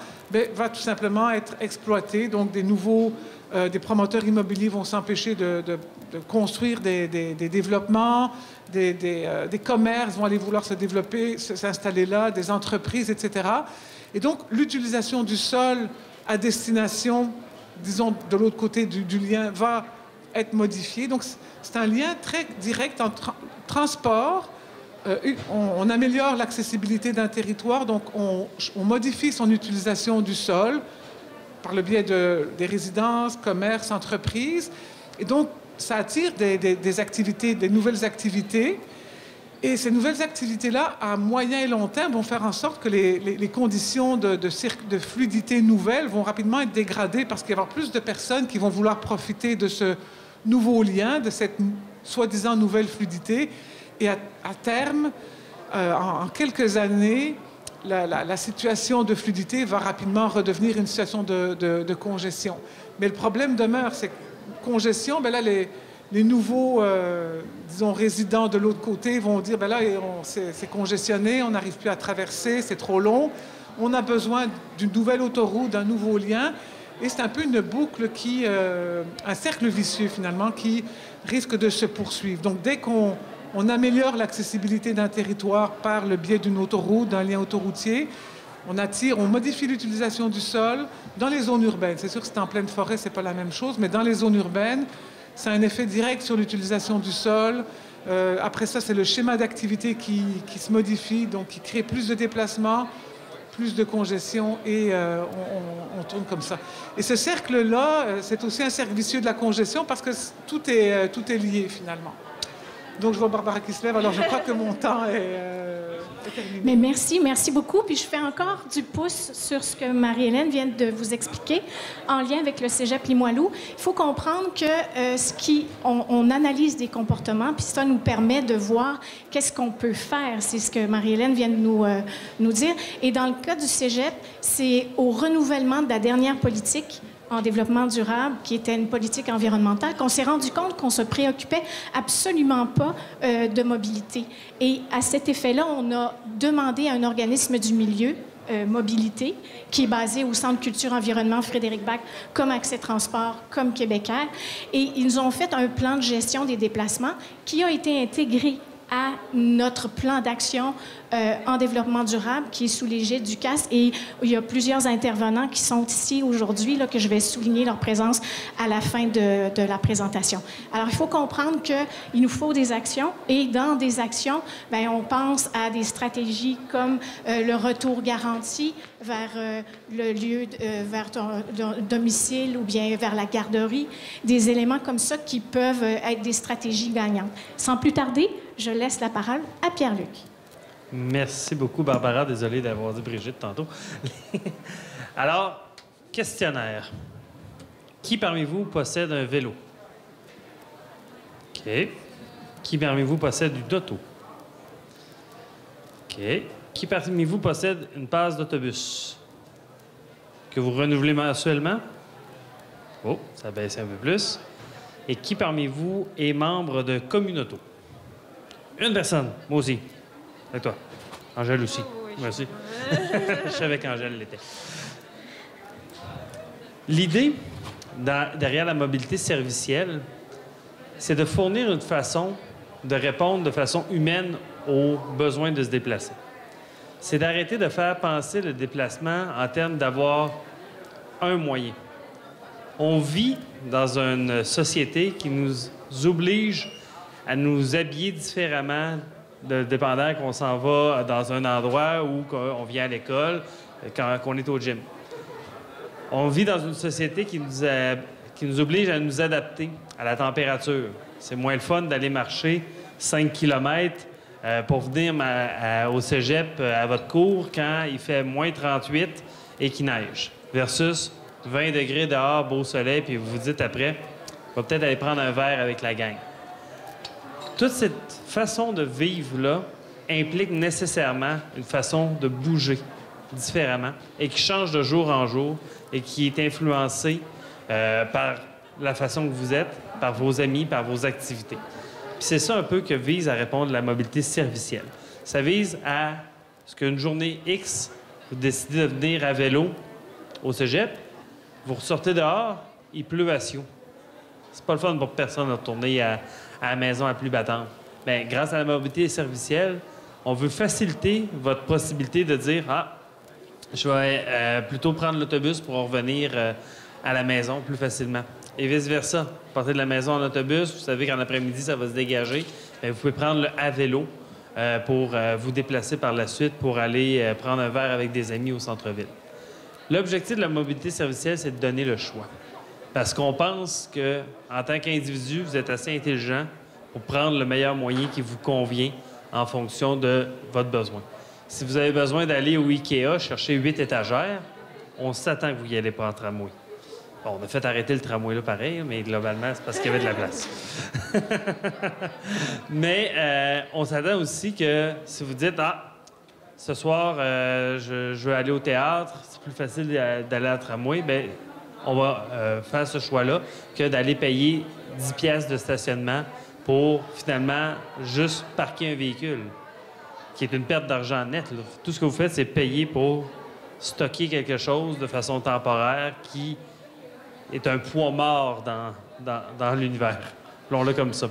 va tout simplement être exploitée. Donc, des promoteurs immobiliers vont s'empêcher de construire des développements, des commerces vont aller vouloir se développer, s'installer là, des entreprises, etc. Et donc, l'utilisation du sol à destination, disons, de l'autre côté du lien, va être modifiée. Donc, c'est un lien très direct entre transport. On améliore l'accessibilité d'un territoire, donc on modifie son utilisation du sol par le biais des résidences, commerces, entreprises. Et donc, ça attire des activités, des nouvelles activités. Et ces nouvelles activités-là, à moyen et long terme, vont faire en sorte que les conditions de fluidité nouvelles vont rapidement être dégradées parce qu'il va y avoir plus de personnes qui vont vouloir profiter de ce nouveau lien, de cette soi-disant nouvelle fluidité. Et à terme, en quelques années, la situation de fluidité va rapidement redevenir une situation de congestion. Mais le problème demeure, c'est que congestion, bien là, les nouveaux, disons, résidents de l'autre côté vont dire, bien là, c'est congestionné, on n'arrive plus à traverser, c'est trop long, on a besoin d'une nouvelle autoroute, d'un nouveau lien. Et c'est un peu une boucle un cercle vicieux, finalement, qui risque de se poursuivre. Donc, dès qu'on améliore l'accessibilité d'un territoire par le biais d'une autoroute, d'un lien autoroutier, on modifie l'utilisation du sol dans les zones urbaines. C'est sûr que c'est en pleine forêt, c'est pas la même chose, mais dans les zones urbaines, ça a un effet direct sur l'utilisation du sol. Après ça, c'est le schéma d'activité qui se modifie, donc qui crée plus de déplacements, plus de congestion, et on tourne comme ça. Et ce cercle-là, c'est aussi un cercle vicieux de la congestion parce que tout est lié, finalement. Donc, je vois Barbara qui se lève, alors je crois que mon temps est terminé. Mais merci beaucoup. Puis je fais encore du pouce sur ce que Marie-Hélène vient de vous expliquer en lien avec le Cégep Limoilou. Il faut comprendre que on analyse des comportements, puis ça nous permet de voir qu'est-ce qu'on peut faire. C'est ce que Marie-Hélène vient de nous dire. Et dans le cas du Cégep, c'est au renouvellement de la dernière politique en développement durable, qui était une politique environnementale, qu'on s'est rendu compte qu'on se préoccupait absolument pas de mobilité. Et à cet effet-là, on a demandé à un organisme du milieu, Mobilité, qui est basé au Centre Culture Environnement Frédéric Bach, comme Accès Transport, comme Québécois. Et ils nous ont fait un plan de gestion des déplacements qui a été intégré à notre plan d'action en développement durable qui est sous l'égide du CAS. Et il y a plusieurs intervenants qui sont ici aujourd'hui, là, que je vais souligner leur présence à la fin de la présentation. Alors, il faut comprendre qu'il nous faut des actions. Et dans des actions, bien, on pense à des stratégies comme le retour garanti vers le lieu, vers ton domicile ou bien vers la garderie. Des éléments comme ça qui peuvent être des stratégies gagnantes. Sans plus tarder, je laisse la parole à Pierre-Luc. Merci beaucoup, Barbara. Désolé d'avoir dit Brigitte tantôt. Alors, questionnaire. Qui parmi vous possède un vélo? OK. Qui parmi vous possède une auto? OK. Qui parmi vous possède une passe d'autobus? Que vous renouvelez mensuellement? Oh, ça baisse un peu plus. Et qui parmi vous est membre de Communauto? Une personne, moi aussi. Avec toi. Angèle aussi. Merci. Je savais qu'Angèle l'était. L'idée derrière la mobilité servicielle, c'est de fournir une façon de répondre de façon humaine aux besoins de se déplacer. C'est d'arrêter de faire penser le déplacement en termes d'avoir un moyen. On vit dans une société qui nous oblige à nous habiller différemment, dépendant qu'on s'en va dans un endroit ou qu'on vient à l'école, qu'on est au gym. On vit dans une société qui nous oblige à nous adapter à la température. C'est moins le fun d'aller marcher 5 km pour venir au cégep à votre cours quand il fait moins 38 et qu'il neige, versus 20 degrés dehors, beau soleil, puis vous vous dites après, on va peut-être aller prendre un verre avec la gang. Toute cette façon de vivre-là implique nécessairement une façon de bouger différemment et qui change de jour en jour et qui est influencée par la façon que vous êtes, par vos amis, par vos activités. Puis c'est ça un peu que vise à répondre la mobilité servicielle. Ça vise à ce qu'une journée X, vous décidez de venir à vélo au cégep, vous ressortez dehors, il pleut à Sio. C'est pas le fun pour personne de retourner à la maison à pluie battante. Bien, grâce à la mobilité servicielle, on veut faciliter votre possibilité de dire « Ah, je vais plutôt prendre l'autobus pour revenir à la maison plus facilement. » Et vice-versa. Vous partez de la maison en autobus, vous savez qu'en après-midi, ça va se dégager. Bien, vous pouvez prendre le à vélo pour vous déplacer par la suite pour aller prendre un verre avec des amis au centre-ville. L'objectif de la mobilité servicielle, c'est de donner le choix. Parce qu'on pense qu'en tant qu'individu, vous êtes assez intelligent pour prendre le meilleur moyen qui vous convient en fonction de votre besoin. Si vous avez besoin d'aller au IKEA chercher 8 étagères, on s'attend que vous n'y allez pas en tramway. Bon, on a fait arrêter le tramway là pareil, mais globalement, c'est parce qu'il y avait de la place. Mais on s'attend aussi que si vous dites « Ah, ce soir, je veux aller au théâtre, c'est plus facile d'aller en tramway », bien, on va faire ce choix-là que d'aller payer 10 piastres de stationnement pour, finalement, juste parquer un véhicule, qui est une perte d'argent nette. Là. Tout ce que vous faites, c'est payer pour stocker quelque chose de façon temporaire qui est un poids mort dans l'univers. Appelons-le comme ça.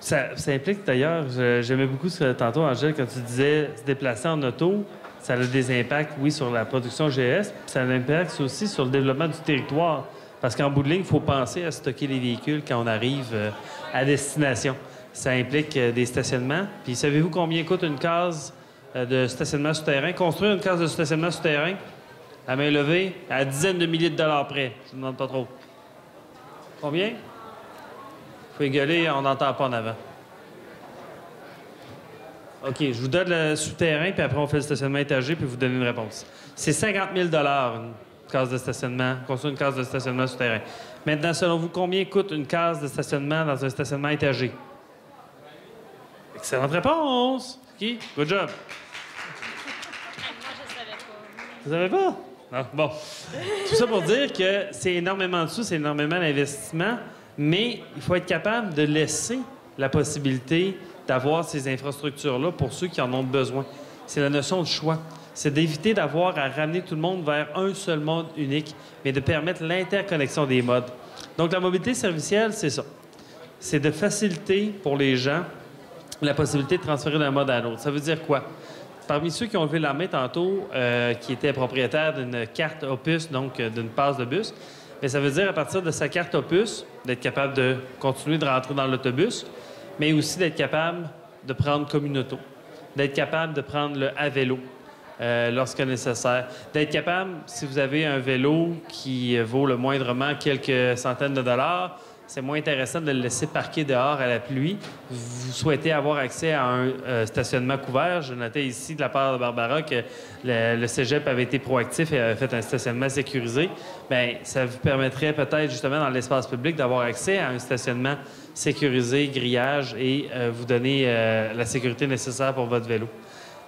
Ça implique, d'ailleurs, j'aimais beaucoup tantôt, Angèle, quand tu disais se déplacer en auto, ça a des impacts, oui, sur la production GS, puis ça a un impact aussi sur le développement du territoire. Parce qu'en bout de ligne, il faut penser à stocker les véhicules quand on arrive à destination. Ça implique des stationnements. Puis savez-vous combien coûte une case de stationnement souterrain? Construire une case de stationnement souterrain, à main levée, à dizaines de milliers de dollars près. Je ne vous demande pas trop. Combien? Il faut gueuler, on n'entend pas en avant. OK, je vous donne le souterrain, puis après, on fait le stationnement étagé, puis vous donnez une réponse. C'est 50 000 une case de stationnement, construire une case de stationnement souterrain. Maintenant, selon vous, combien coûte une case de stationnement dans un stationnement étagé? Excellente réponse! OK, good job. Vous savez pas? Non? Bon. Tout ça pour dire que c'est énormément de sous, c'est énormément d'investissement, mais il faut être capable de laisser la possibilité d'avoir ces infrastructures-là pour ceux qui en ont besoin. C'est la notion de choix. C'est d'éviter d'avoir à ramener tout le monde vers un seul mode unique, mais de permettre l'interconnexion des modes. Donc, la mobilité servicielle, c'est ça. C'est de faciliter pour les gens la possibilité de transférer d'un mode à l'autre. Ça veut dire quoi? Parmi ceux qui ont levé la main tantôt, qui étaient propriétaires d'une carte Opus, donc d'une passe de bus, bien, ça veut dire à partir de sa carte Opus, d'être capable de continuer de rentrer dans l'autobus, mais aussi d'être capable de prendre Communauto, d'être capable de prendre le à vélo lorsque nécessaire, d'être capable, si vous avez un vélo qui vaut le moindrement quelques centaines de dollars, c'est moins intéressant de le laisser parquer dehors à la pluie. Vous souhaitez avoir accès à un stationnement couvert. Je notais ici de la part de Barbara que le cégep avait été proactif et avait fait un stationnement sécurisé. Bien, ça vous permettrait peut-être justement dans l'espace public d'avoir accès à un stationnement sécurisé, grillage et vous donner la sécurité nécessaire pour votre vélo.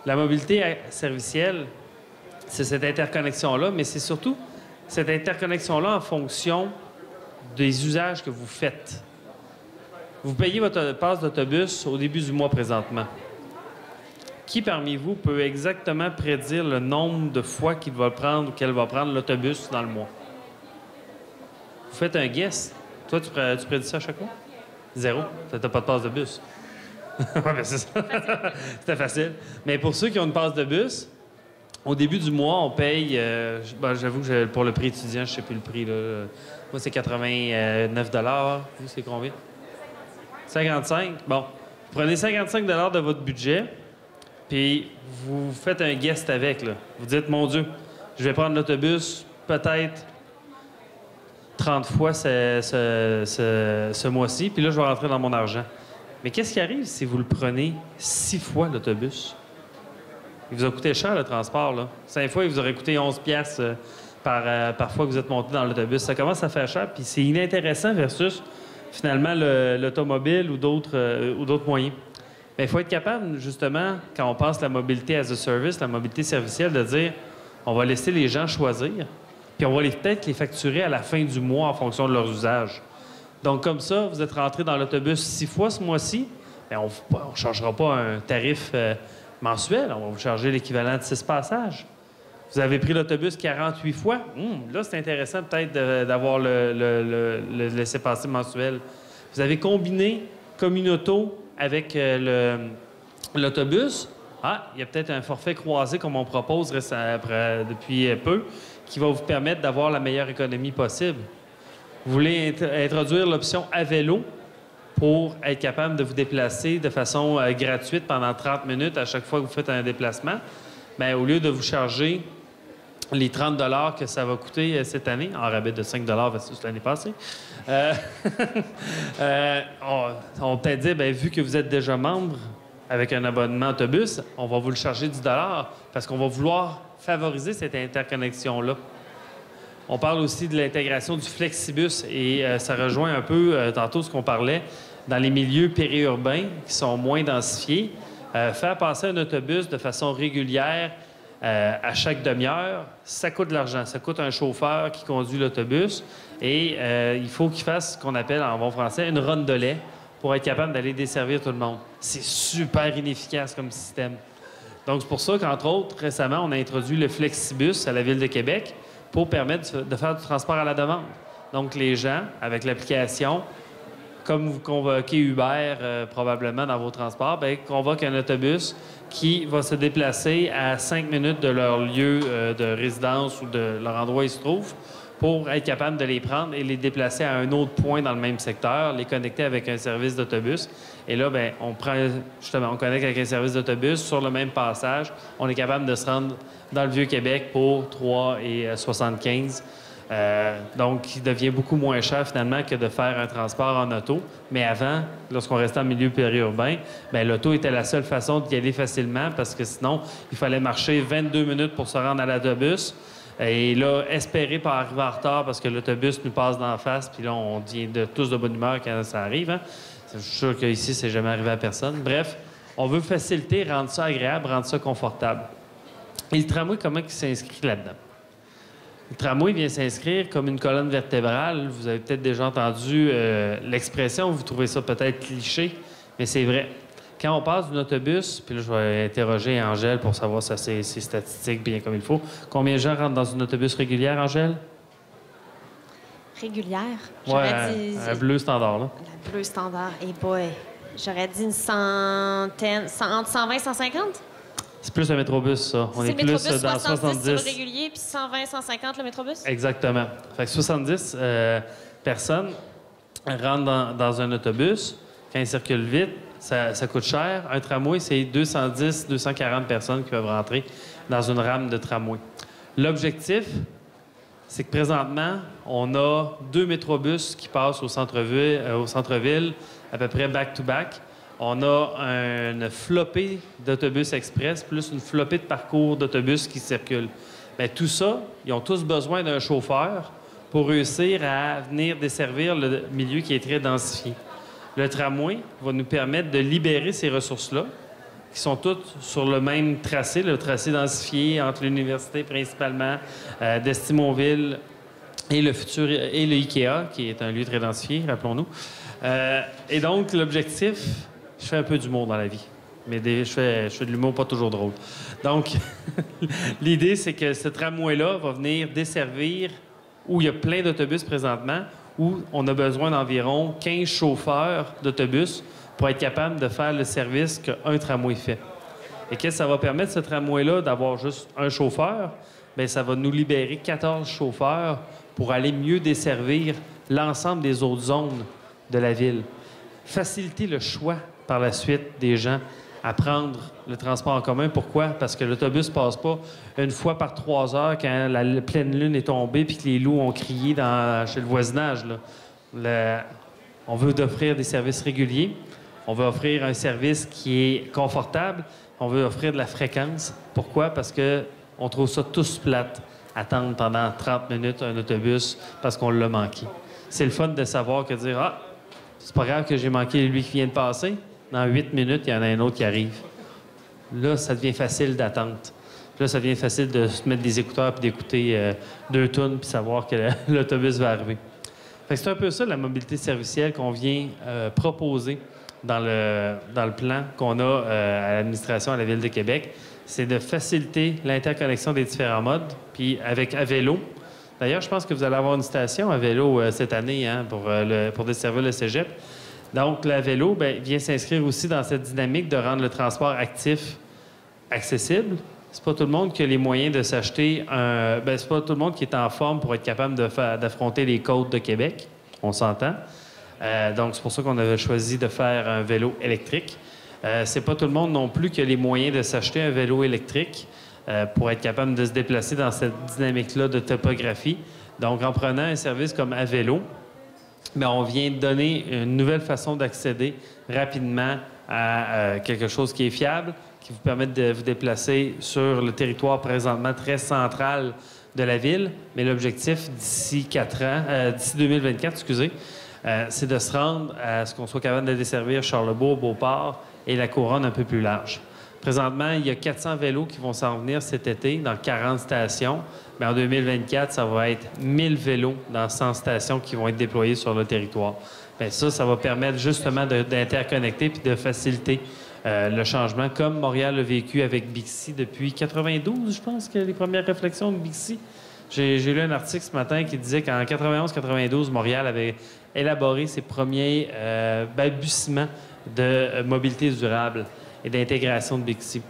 La mobilité servicielle, c'est cette interconnexion-là, mais c'est surtout cette interconnexion-là en fonction des usages que vous faites. Vous payez votre passe d'autobus au début du mois présentement. Qui parmi vous peut exactement prédire le nombre de fois qu'elle va prendre l'autobus dans le mois? Vous faites un guess. Toi, tu prédis ça à chaque mois? 0. Tu n'as pas de passe de bus. Oui, bien c'est ça. C'était facile. Mais pour ceux qui ont une passe de bus, au début du mois, on paye... j'avoue que pour le prix étudiant, je ne sais plus le prix. Là. Moi, c'est 89 $. Vous, c'est combien? 55? Bon. Vous prenez 55 $ de votre budget, puis vous faites un guest avec. Là. Vous dites, mon Dieu, je vais prendre l'autobus peut-être 30 fois ce mois-ci, puis là, je vais rentrer dans mon argent. Mais qu'est-ce qui arrive si vous le prenez 6 fois, l'autobus? Il vous a coûté cher, le transport. Là. 5 fois, il vous aurait coûté 11 piastres par fois que vous êtes monté dans l'autobus. Ça commence à faire cher, puis c'est inintéressant versus, finalement, l'automobile ou d'autres moyens. Mais il faut être capable, justement, quand on pense la mobilité as a service, la mobilité servicielle, de dire on va laisser les gens choisir, puis on va peut-être les facturer à la fin du mois en fonction de leurs usages. Donc, comme ça, vous êtes rentré dans l'autobus 6 fois ce mois-ci, bien, on ne chargera pas un tarif mensuel, on va vous charger l'équivalent de 6 passages. Vous avez pris l'autobus 48 fois, là, c'est intéressant peut-être d'avoir le laissez-passer mensuel. Vous avez combiné communauto avec l'autobus. Il y a peut-être un forfait croisé, comme on propose depuis peu, qui va vous permettre d'avoir la meilleure économie possible. Vous voulez introduire l'option à vélo pour être capable de vous déplacer de façon gratuite pendant 30 minutes à chaque fois que vous faites un déplacement. Bien, au lieu de vous charger les 30 $ que ça va coûter cette année, en rabais de 5 $ versus l'année passée, on va peut-être dire, bien, vu que vous êtes déjà membre avec un abonnement autobus, on va vous le charger 10 $ parce qu'on va vouloir favoriser cette interconnexion-là. On parle aussi de l'intégration du Flexibus et ça rejoint un peu tantôt ce qu'on parlait dans les milieux périurbains qui sont moins densifiés. Faire passer un autobus de façon régulière à chaque demi-heure, ça coûte de l'argent. Ça coûte un chauffeur qui conduit l'autobus et il faut qu'il fasse ce qu'on appelle en bon français une ronde de lait pour être capable d'aller desservir tout le monde. C'est super inefficace comme système. Donc, c'est pour ça qu'entre autres, récemment, on a introduit le Flexibus à la Ville de Québec pour permettre de faire du transport à la demande. Donc, les gens, avec l'application, comme vous convoquez Uber probablement dans vos transports, bien, convoquent un autobus qui va se déplacer à 5 minutes de leur lieu de résidence ou de leur endroit où ils se trouvent pour être capable de les prendre et les déplacer à un autre point dans le même secteur, les connecter avec un service d'autobus. Et là, bien, on connecte avec un service d'autobus sur le même passage. On est capable de se rendre dans le Vieux-Québec pour 3,75 $. Donc, il devient beaucoup moins cher, finalement, que de faire un transport en auto. Mais avant, lorsqu'on restait en milieu périurbain, bien, l'auto était la seule façon d'y aller facilement parce que sinon, il fallait marcher 22 minutes pour se rendre à l'autobus. Et là, espérer pas arriver en retard parce que l'autobus nous passe d'en face, puis là, on devient tous de bonne humeur quand ça arrive. Hein? Je suis sûr qu'ici, c'est jamais arrivé à personne. Bref, on veut faciliter, rendre ça agréable, rendre ça confortable. Et le tramway, comment il s'inscrit là-dedans? Le tramway vient s'inscrire comme une colonne vertébrale. Vous avez peut-être déjà entendu l'expression, vous trouvez ça peut-être cliché, mais c'est vrai. Quand on passe d'un autobus, puis là, je vais interroger Angèle pour savoir si c'est statistique bien comme il faut. Combien de gens rentrent dans une autobus régulière, Angèle? Régulière? J'aurais dit... un bleu standard, là. La bleu standard. Eh boy! J'aurais dit une centaine... Entre 120 et 150? C'est plus le métrobus, ça. On est plus dans 70 sur le régulier, puis 120, 150 le métrobus? Exactement. Fait que 70 personnes rentrent dans un autobus. Quand il circule vite, ça coûte cher. Un tramway, c'est 210, 240 personnes qui peuvent rentrer dans une rame de tramway. L'objectif, c'est que présentement, on a 2 métrobus qui passent au centre-ville, à peu près back-to-back. On a une flopée d'autobus express, plus une flopée de parcours d'autobus qui circulent. Bien, tout ça, ils ont tous besoin d'un chauffeur pour réussir à venir desservir le milieu qui est très densifié. Le tramway va nous permettre de libérer ces ressources-là, qui sont toutes sur le même tracé, le tracé densifié entre l'université principalement, d'Estimonville et le IKEA, qui est un lieu très densifié, rappelons-nous. Et donc, l'objectif, je fais un peu d'humour dans la vie, mais je fais de l'humour pas toujours drôle. Donc, l'idée, c'est que ce tramway-là va venir desservir où il y a plein d'autobus présentement, où on a besoin d'environ 15 chauffeurs d'autobus pour être capable de faire le service qu'un tramway fait. Et qu'est-ce que ça va permettre, ce tramway-là, d'avoir juste un chauffeur? Bien, ça va nous libérer 14 chauffeurs pour aller mieux desservir l'ensemble des autres zones de la ville. Faciliter le choix par la suite des gens à prendre le transport en commun. Pourquoi? Parce que l'autobus ne passe pas une fois par 3 heures quand la pleine lune est tombée puis que les loups ont crié chez le voisinage. Là. On veut offrir des services réguliers. On veut offrir un service qui est confortable. On veut offrir de la fréquence. Pourquoi? Parce qu'on trouve ça tous plate, attendre pendant 30 minutes un autobus parce qu'on l'a manqué. C'est le fun de savoir que dire « Ah, c'est pas grave que j'ai manqué lui qui vient de passer. Dans 8 minutes, il y en a un autre qui arrive. » Là, ça devient facile d'attente. Là, ça devient facile de se mettre des écouteurs puis d'écouter 2 tunes puis savoir que l'autobus va arriver. Fait que c'est un peu ça, la mobilité servicielle qu'on vient proposer dans le plan qu'on a à l'administration à la Ville de Québec. C'est de faciliter l'interconnexion des différents modes, puis avec Avelo. D'ailleurs, je pense que vous allez avoir une station à vélo cette année pour desservir le cégep. Donc, la vélo vient s'inscrire aussi dans cette dynamique de rendre le transport actif accessible. C'est pas tout le monde qui a les moyens de s'acheter c'est pas tout le monde qui est en forme pour être capable d'affronter les côtes de Québec. On s'entend. Donc, c'est pour ça qu'on avait choisi de faire un vélo électrique. C'est pas tout le monde non plus qui a les moyens de s'acheter un vélo électrique pour être capable de se déplacer dans cette dynamique-là de topographie. Donc, en prenant un service comme Avelo, on vient donner une nouvelle façon d'accéder rapidement à quelque chose qui est fiable, qui vous permet de vous déplacer sur le territoire présentement très central de la ville. Mais l'objectif d'ici 2024, c'est de se rendre à ce qu'on soit capable de desservir Charlebourg, Beauport et la couronne un peu plus large. Présentement, il y a 400 vélos qui vont s'en venir cet été dans 40 stations. Mais en 2024, ça va être 1000 vélos dans 100 stations qui vont être déployés sur le territoire. Bien, ça va permettre justement d'interconnecter puis de faciliter le changement, comme Montréal a vécu avec Bixi depuis 92, je pense, que les premières réflexions de Bixi. J'ai lu un article ce matin qui disait qu'en 91-92, Montréal avait élaboré ses premiers balbutiements de mobilité durable et d'intégration de Bixi.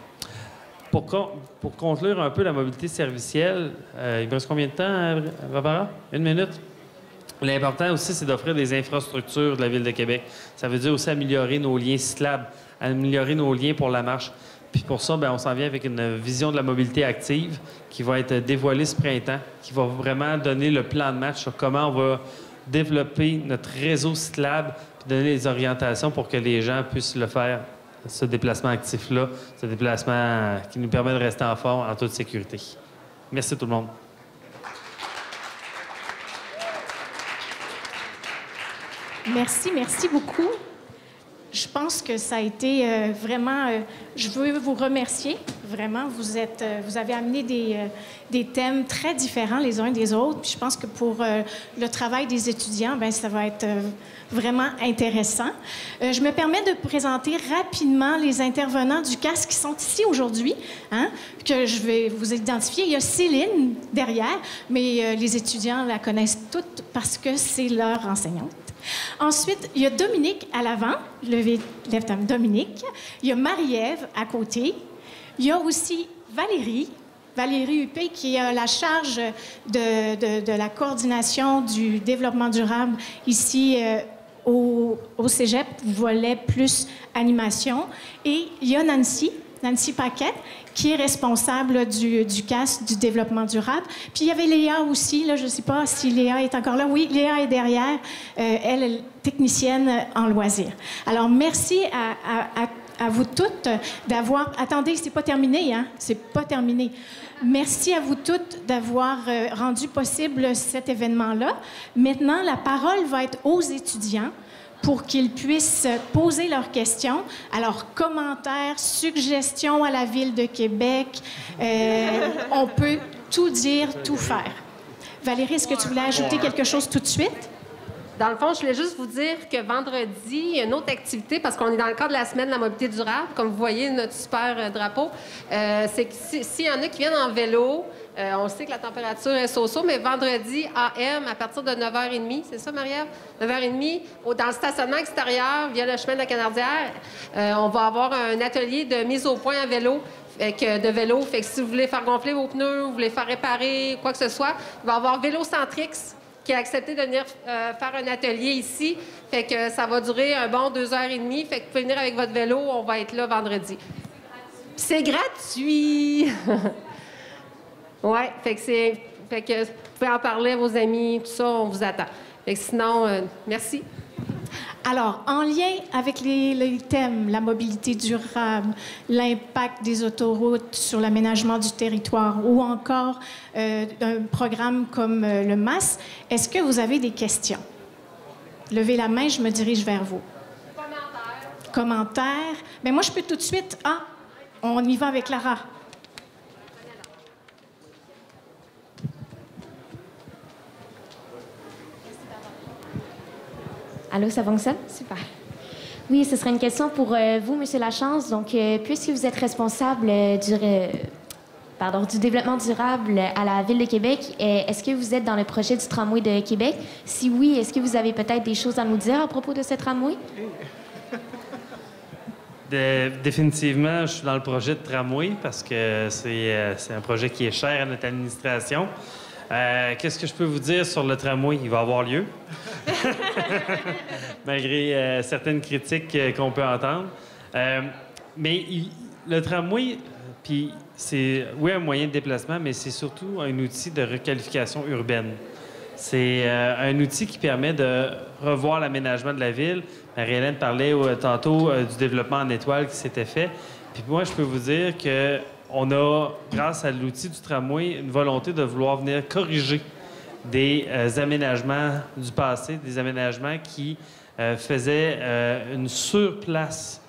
Pour conclure un peu la mobilité servicielle, il me reste combien de temps, Barbara? 1 minute? L'important aussi, c'est d'offrir des infrastructures de la Ville de Québec. Ça veut dire aussi améliorer nos liens cyclables, améliorer nos liens pour la marche. Puis pour ça, on s'en vient avec une vision de la mobilité active qui va être dévoilée ce printemps, qui va vraiment donner le plan de match sur comment on va développer notre réseau cyclable puis donner les orientations pour que les gens puissent le faire, ce déplacement actif-là, ce déplacement qui nous permet de rester en forme en toute sécurité. Merci tout le monde. Merci beaucoup. Je pense que ça a été vraiment... je veux vous remercier. Vraiment, vous avez amené des thèmes très différents les uns des autres. Puis je pense que pour le travail des étudiants, ça va être vraiment intéressant. Je me permets de présenter rapidement les intervenants du CAS qui sont ici aujourd'hui, que je vais vous identifier. Il y a Céline derrière, mais les étudiants la connaissent toutes parce que c'est leur enseignante. Ensuite, il y a Dominique à l'avant, lève-ta-main, Dominique. Il y a Marie-Ève à côté. Il y a aussi Valérie Huppé, qui a la charge de la coordination du développement durable ici au Cégep, volet plus animation. Et il y a Nancy Paquette, qui est responsable du CAS, du développement durable. Puis il y avait Léa aussi, là, je ne sais pas si Léa est encore là. Oui, Léa est derrière. Elle est technicienne en loisirs. Alors, merci à vous toutes d'avoir... Attendez, c'est pas terminé, hein? C'est pas terminé. Merci à vous toutes d'avoir rendu possible cet événement-là. Maintenant, la parole va être aux étudiants pour qu'ils puissent poser leurs questions. Alors, commentaires, suggestions à la Ville de Québec, on peut tout dire, tout faire. Valérie, est-ce que tu voulais ajouter quelque chose tout de suite? Dans le fond, je voulais juste vous dire que vendredi, il y a une autre activité, parce qu'on est dans le cadre de la semaine de la mobilité durable. Comme vous voyez, notre super drapeau. C'est que s'il y en a qui viennent en vélo, on sait que la température est so-so, mais vendredi AM, à partir de 9h30, c'est ça, Marie-Ève? 9h30, dans le stationnement extérieur, via le chemin de la Canardière, on va avoir un atelier de mise au point à vélo. De vélo. Fait que si vous voulez faire gonfler vos pneus, vous voulez faire réparer quoi que ce soit, il va y avoir Vélocentrix qui a accepté de venir faire un atelier ici. Fait que ça va durer un bon 2h30. Fait que vous pouvez venir avec votre vélo, on va être là vendredi. C'est gratuit! Ouais, fait que vous pouvez en parler à vos amis, tout ça, on vous attend. Fait que sinon, merci. Alors, en lien avec les thèmes, la mobilité durable, l'impact des autoroutes sur l'aménagement du territoire ou encore un programme comme le MAS, est-ce que vous avez des questions? Levez la main, je me dirige vers vous. Commentaires. Mais moi, je peux tout de suite... Ah, on y va avec Lara. Allô, ça fonctionne? Super. Oui, ce serait une question pour vous, M. Lachance. Donc, puisque vous êtes responsable du développement durable à la Ville de Québec, est-ce que vous êtes dans le projet du tramway de Québec? Si oui, est-ce que vous avez peut-être des choses à nous dire à propos de ce tramway? Définitivement, je suis dans le projet de tramway parce que c'est un projet qui est cher à notre administration. Qu'est-ce que je peux vous dire sur le tramway? Il va avoir lieu, malgré certaines critiques qu'on peut entendre. Mais le tramway, puis c'est, oui, un moyen de déplacement, mais c'est surtout un outil de requalification urbaine. C'est un outil qui permet de revoir l'aménagement de la ville. Marie-Hélène parlait tantôt du développement en étoile qui s'était fait. Puis moi, je peux vous dire que on a, grâce à l'outil du tramway, une volonté de vouloir venir corriger des aménagements du passé, des aménagements qui faisaient une surplace.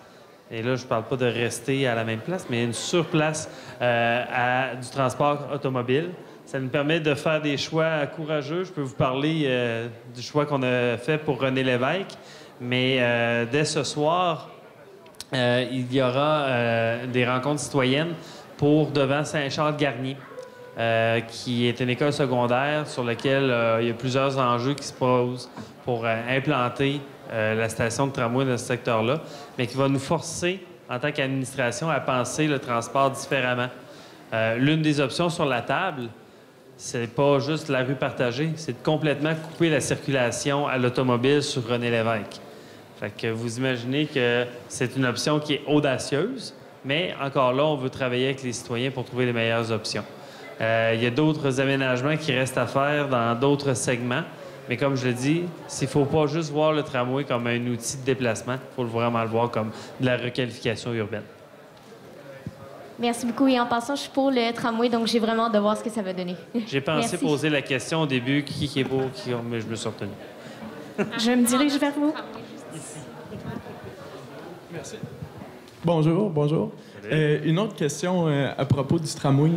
Et là, je ne parle pas de rester à la même place, mais une surplace du transport automobile. Ça nous permet de faire des choix courageux. Je peux vous parler du choix qu'on a fait pour René Lévesque, mais dès ce soir, il y aura des rencontres citoyennes pour devant Saint-Charles-Garnier, qui est une école secondaire sur laquelle il y a plusieurs enjeux qui se posent pour implanter la station de tramway dans ce secteur-là, mais qui va nous forcer, en tant qu'administration, à penser le transport différemment. L'une des options sur la table, c'est pas juste la rue partagée, c'est de complètement couper la circulation à l'automobile sur René Lévesque. Fait que vous imaginez que c'est une option qui est audacieuse, mais encore là, on veut travailler avec les citoyens pour trouver les meilleures options. Il y a d'autres aménagements qui restent à faire dans d'autres segments, mais comme je le dis, il ne faut pas juste voir le tramway comme un outil de déplacement, il faut vraiment le voir comme de la requalification urbaine. Merci beaucoup. Et en passant, je suis pour le tramway, donc j'ai vraiment hâte de voir ce que ça va donner. J'ai pensé poser la question au début, qui est beau, mais je me suis retenu. Je me dirige vers vous. Merci. Bonjour, bonjour. Une autre question à propos du tramway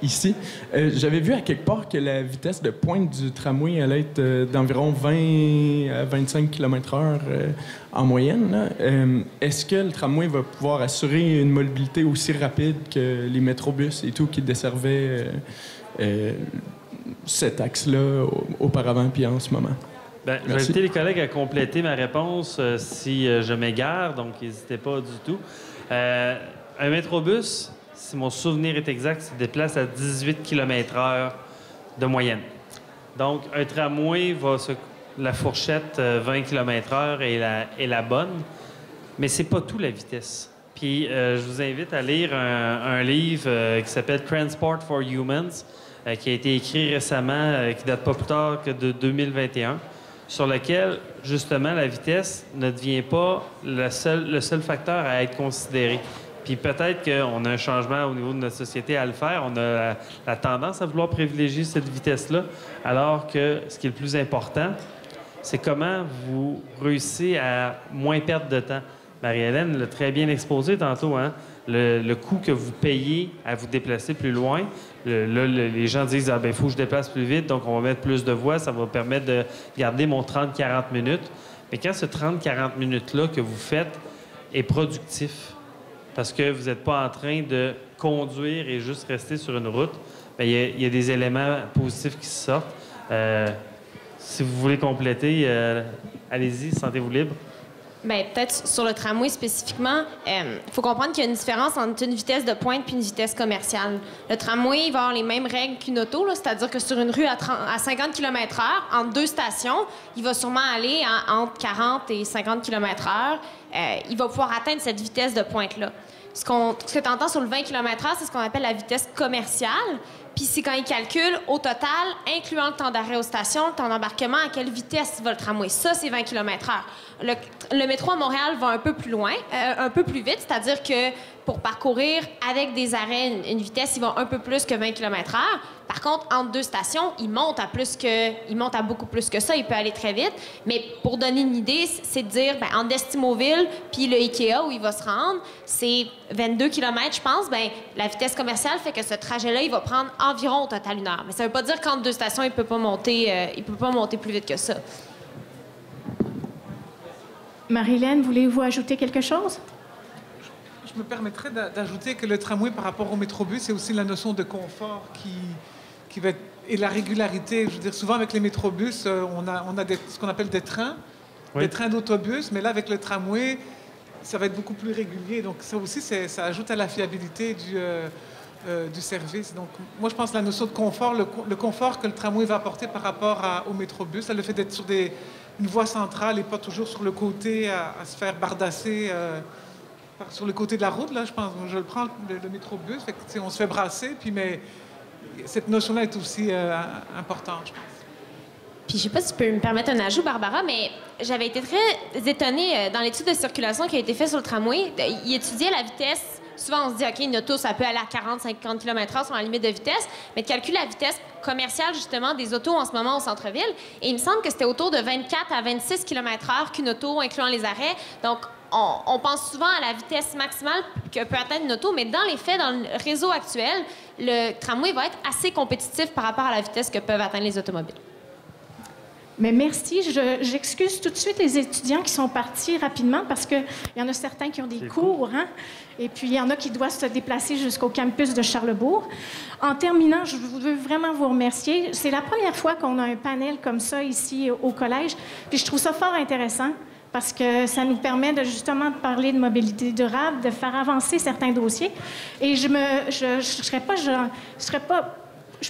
ici. J'avais vu à quelque part que la vitesse de pointe du tramway allait être d'environ 20 à 25 km/h en moyenne. Là. Est-ce que le tramway va pouvoir assurer une mobilité aussi rapide que les métrobus et tout qui desservaient cet axe-là auparavant puis en ce moment? Bien, je vais inviter les collègues à compléter ma réponse si je m'égare, donc n'hésitez pas du tout. Un métrobus, si mon souvenir est exact, se déplace à 18 km/h de moyenne. Donc, un tramway la fourchette 20 km/h est la bonne, mais c'est pas tout la vitesse. Puis, je vous invite à lire un livre qui s'appelle Transport for Humans, qui a été écrit récemment, qui date pas plus tard que de 2021. Sur lequel, justement, la vitesse ne devient pas le seul facteur à être considéré. Puis peut-être qu'on a un changement au niveau de notre société à le faire. On a la tendance à vouloir privilégier cette vitesse-là, alors que ce qui est le plus important, c'est comment vous réussissez à moins perdre de temps. Marie-Hélène l'a très bien exposé tantôt, hein? le coût que vous payez à vous déplacer plus loin. Les gens disent « Ah, ben il faut que je déplace plus vite, donc on va mettre plus de voies, ça va permettre de garder mon 30-40 minutes. » Mais quand ce 30-40 minutes-là que vous faites est productif, parce que vous n'êtes pas en train de conduire et juste rester sur une route, bien, il y a des éléments positifs qui sortent. Si vous voulez compléter, allez-y, sentez-vous libre. Bien, peut-être sur le tramway spécifiquement, il faut comprendre qu'il y a une différence entre une vitesse de pointe puis une vitesse commerciale. Le tramway, il va avoir les mêmes règles qu'une auto, c'est-à-dire que sur une rue à 50 km/h, entre deux stations, il va sûrement aller entre 40 et 50 km/h. Il va pouvoir atteindre cette vitesse de pointe-là. Ce que tu entends sur le 20 km/h, c'est ce qu'on appelle la vitesse commerciale. Puis c'est quand ils calculent au total, incluant le temps d'arrêt aux stations, le temps d'embarquement, à quelle vitesse va le tramway. Ça, c'est 20 km/h. Le métro à Montréal va un peu plus loin, un peu plus vite, c'est-à-dire que pour parcourir avec des arrêts une vitesse, il va un peu plus que 20 km/h. Par contre, entre deux stations, il monte à beaucoup plus que ça. Il peut aller très vite. Mais pour donner une idée, c'est de dire, bien, entre Estimoville puis le Ikea où il va se rendre, c'est 22 km, je pense. Bien, la vitesse commerciale fait que ce trajet-là, il va prendre environ au total 1 heure. Mais ça ne veut pas dire qu'entre deux stations, il ne peut pas monter plus vite que ça. Marie-Hélène, voulez-vous ajouter quelque chose? Je me permettrais d'ajouter que le tramway, par rapport au métrobus, c'est aussi la notion de confort qui va être, et la régularité. Je veux dire, souvent avec les métrobus, on a ce qu'on appelle des trains, des trains d'autobus, mais là, avec le tramway, ça va être beaucoup plus régulier. Donc ça aussi, ça ajoute à la fiabilité du service. Donc moi, je pense que la notion de confort, le confort que le tramway va apporter par rapport au métrobus, le fait d'être sur une voie centrale et pas toujours sur le côté à se faire bardasser sur le côté de la route, là, je pense. Je le prends, le métrobus, fait que, on se fait brasser, mais cette notion-là est aussi importante, je pense. Puis je sais pas si tu peux me permettre un ajout, Barbara, mais j'avais été très étonnée dans l'étude de circulation qui a été faite sur le tramway. Il étudiait la vitesse. Souvent, on se dit, OK, une auto, ça peut aller à 40-50 km/h sur la limite de vitesse, mais de calculer la vitesse commerciale, justement, des autos en ce moment au centre-ville. Et il me semble que c'était autour de 24 à 26 km/h qu'une auto, incluant les arrêts. Donc, on pense souvent à la vitesse maximale que peut atteindre une auto, mais dans les faits, dans le réseau actuel, le tramway va être assez compétitif par rapport à la vitesse que peuvent atteindre les automobiles. Mais merci. J'excuse tout de suite les étudiants qui sont partis rapidement parce qu'il y en a certains qui ont des cours, hein? Et puis il y en a qui doivent se déplacer jusqu'au campus de Charlesbourg. En terminant, je veux vraiment vous remercier. C'est la première fois qu'on a un panel comme ça ici au collège. Puis je trouve ça fort intéressant parce que ça nous permet justement de parler de mobilité durable, de faire avancer certains dossiers. Et je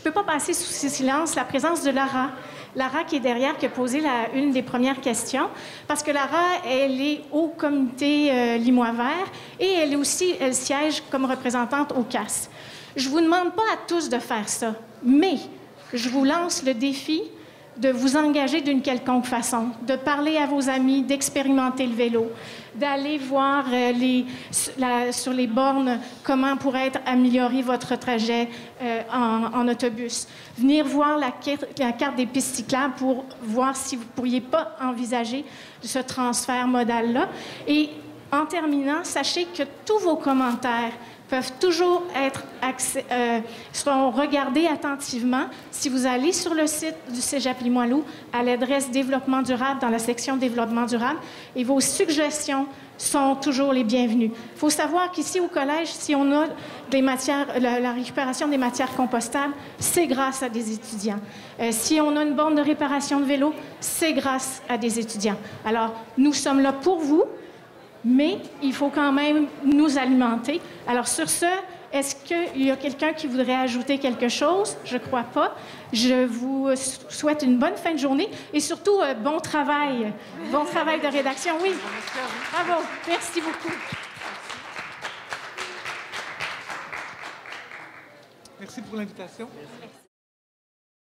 peux pas passer sous silence la présence de Lara. Lara qui est derrière, qui a posé une des premières questions, parce que Lara, elle est au comité Limois Vert et elle siège comme représentante au CAS. Je vous demande pas à tous de faire ça, mais je vous lance le défi de vous engager d'une quelconque façon, de parler à vos amis, d'expérimenter le vélo, d'aller voir sur les bornes comment pourrait être amélioré votre trajet en autobus. Venir voir la carte des pistes cyclables pour voir si vous ne pourriez pas envisager ce transfert modal-là. Et en terminant, sachez que tous vos commentaires peuvent toujours seront regardés attentivement si vous allez sur le site du Cégep Limoilou à l'adresse Développement durable dans la section Développement durable et vos suggestions sont toujours les bienvenues. Il faut savoir qu'ici au collège, si on a des matières, la récupération des matières compostables, c'est grâce à des étudiants. Si on a une borne de réparation de vélo, c'est grâce à des étudiants. Alors, nous sommes là pour vous, mais il faut quand même nous alimenter. Alors, sur ce, est-ce qu'il y a quelqu'un qui voudrait ajouter quelque chose? Je ne crois pas. Je vous souhaite une bonne fin de journée et surtout, bon travail. Bon travail de rédaction, oui. Bravo. Merci beaucoup. Merci pour l'invitation.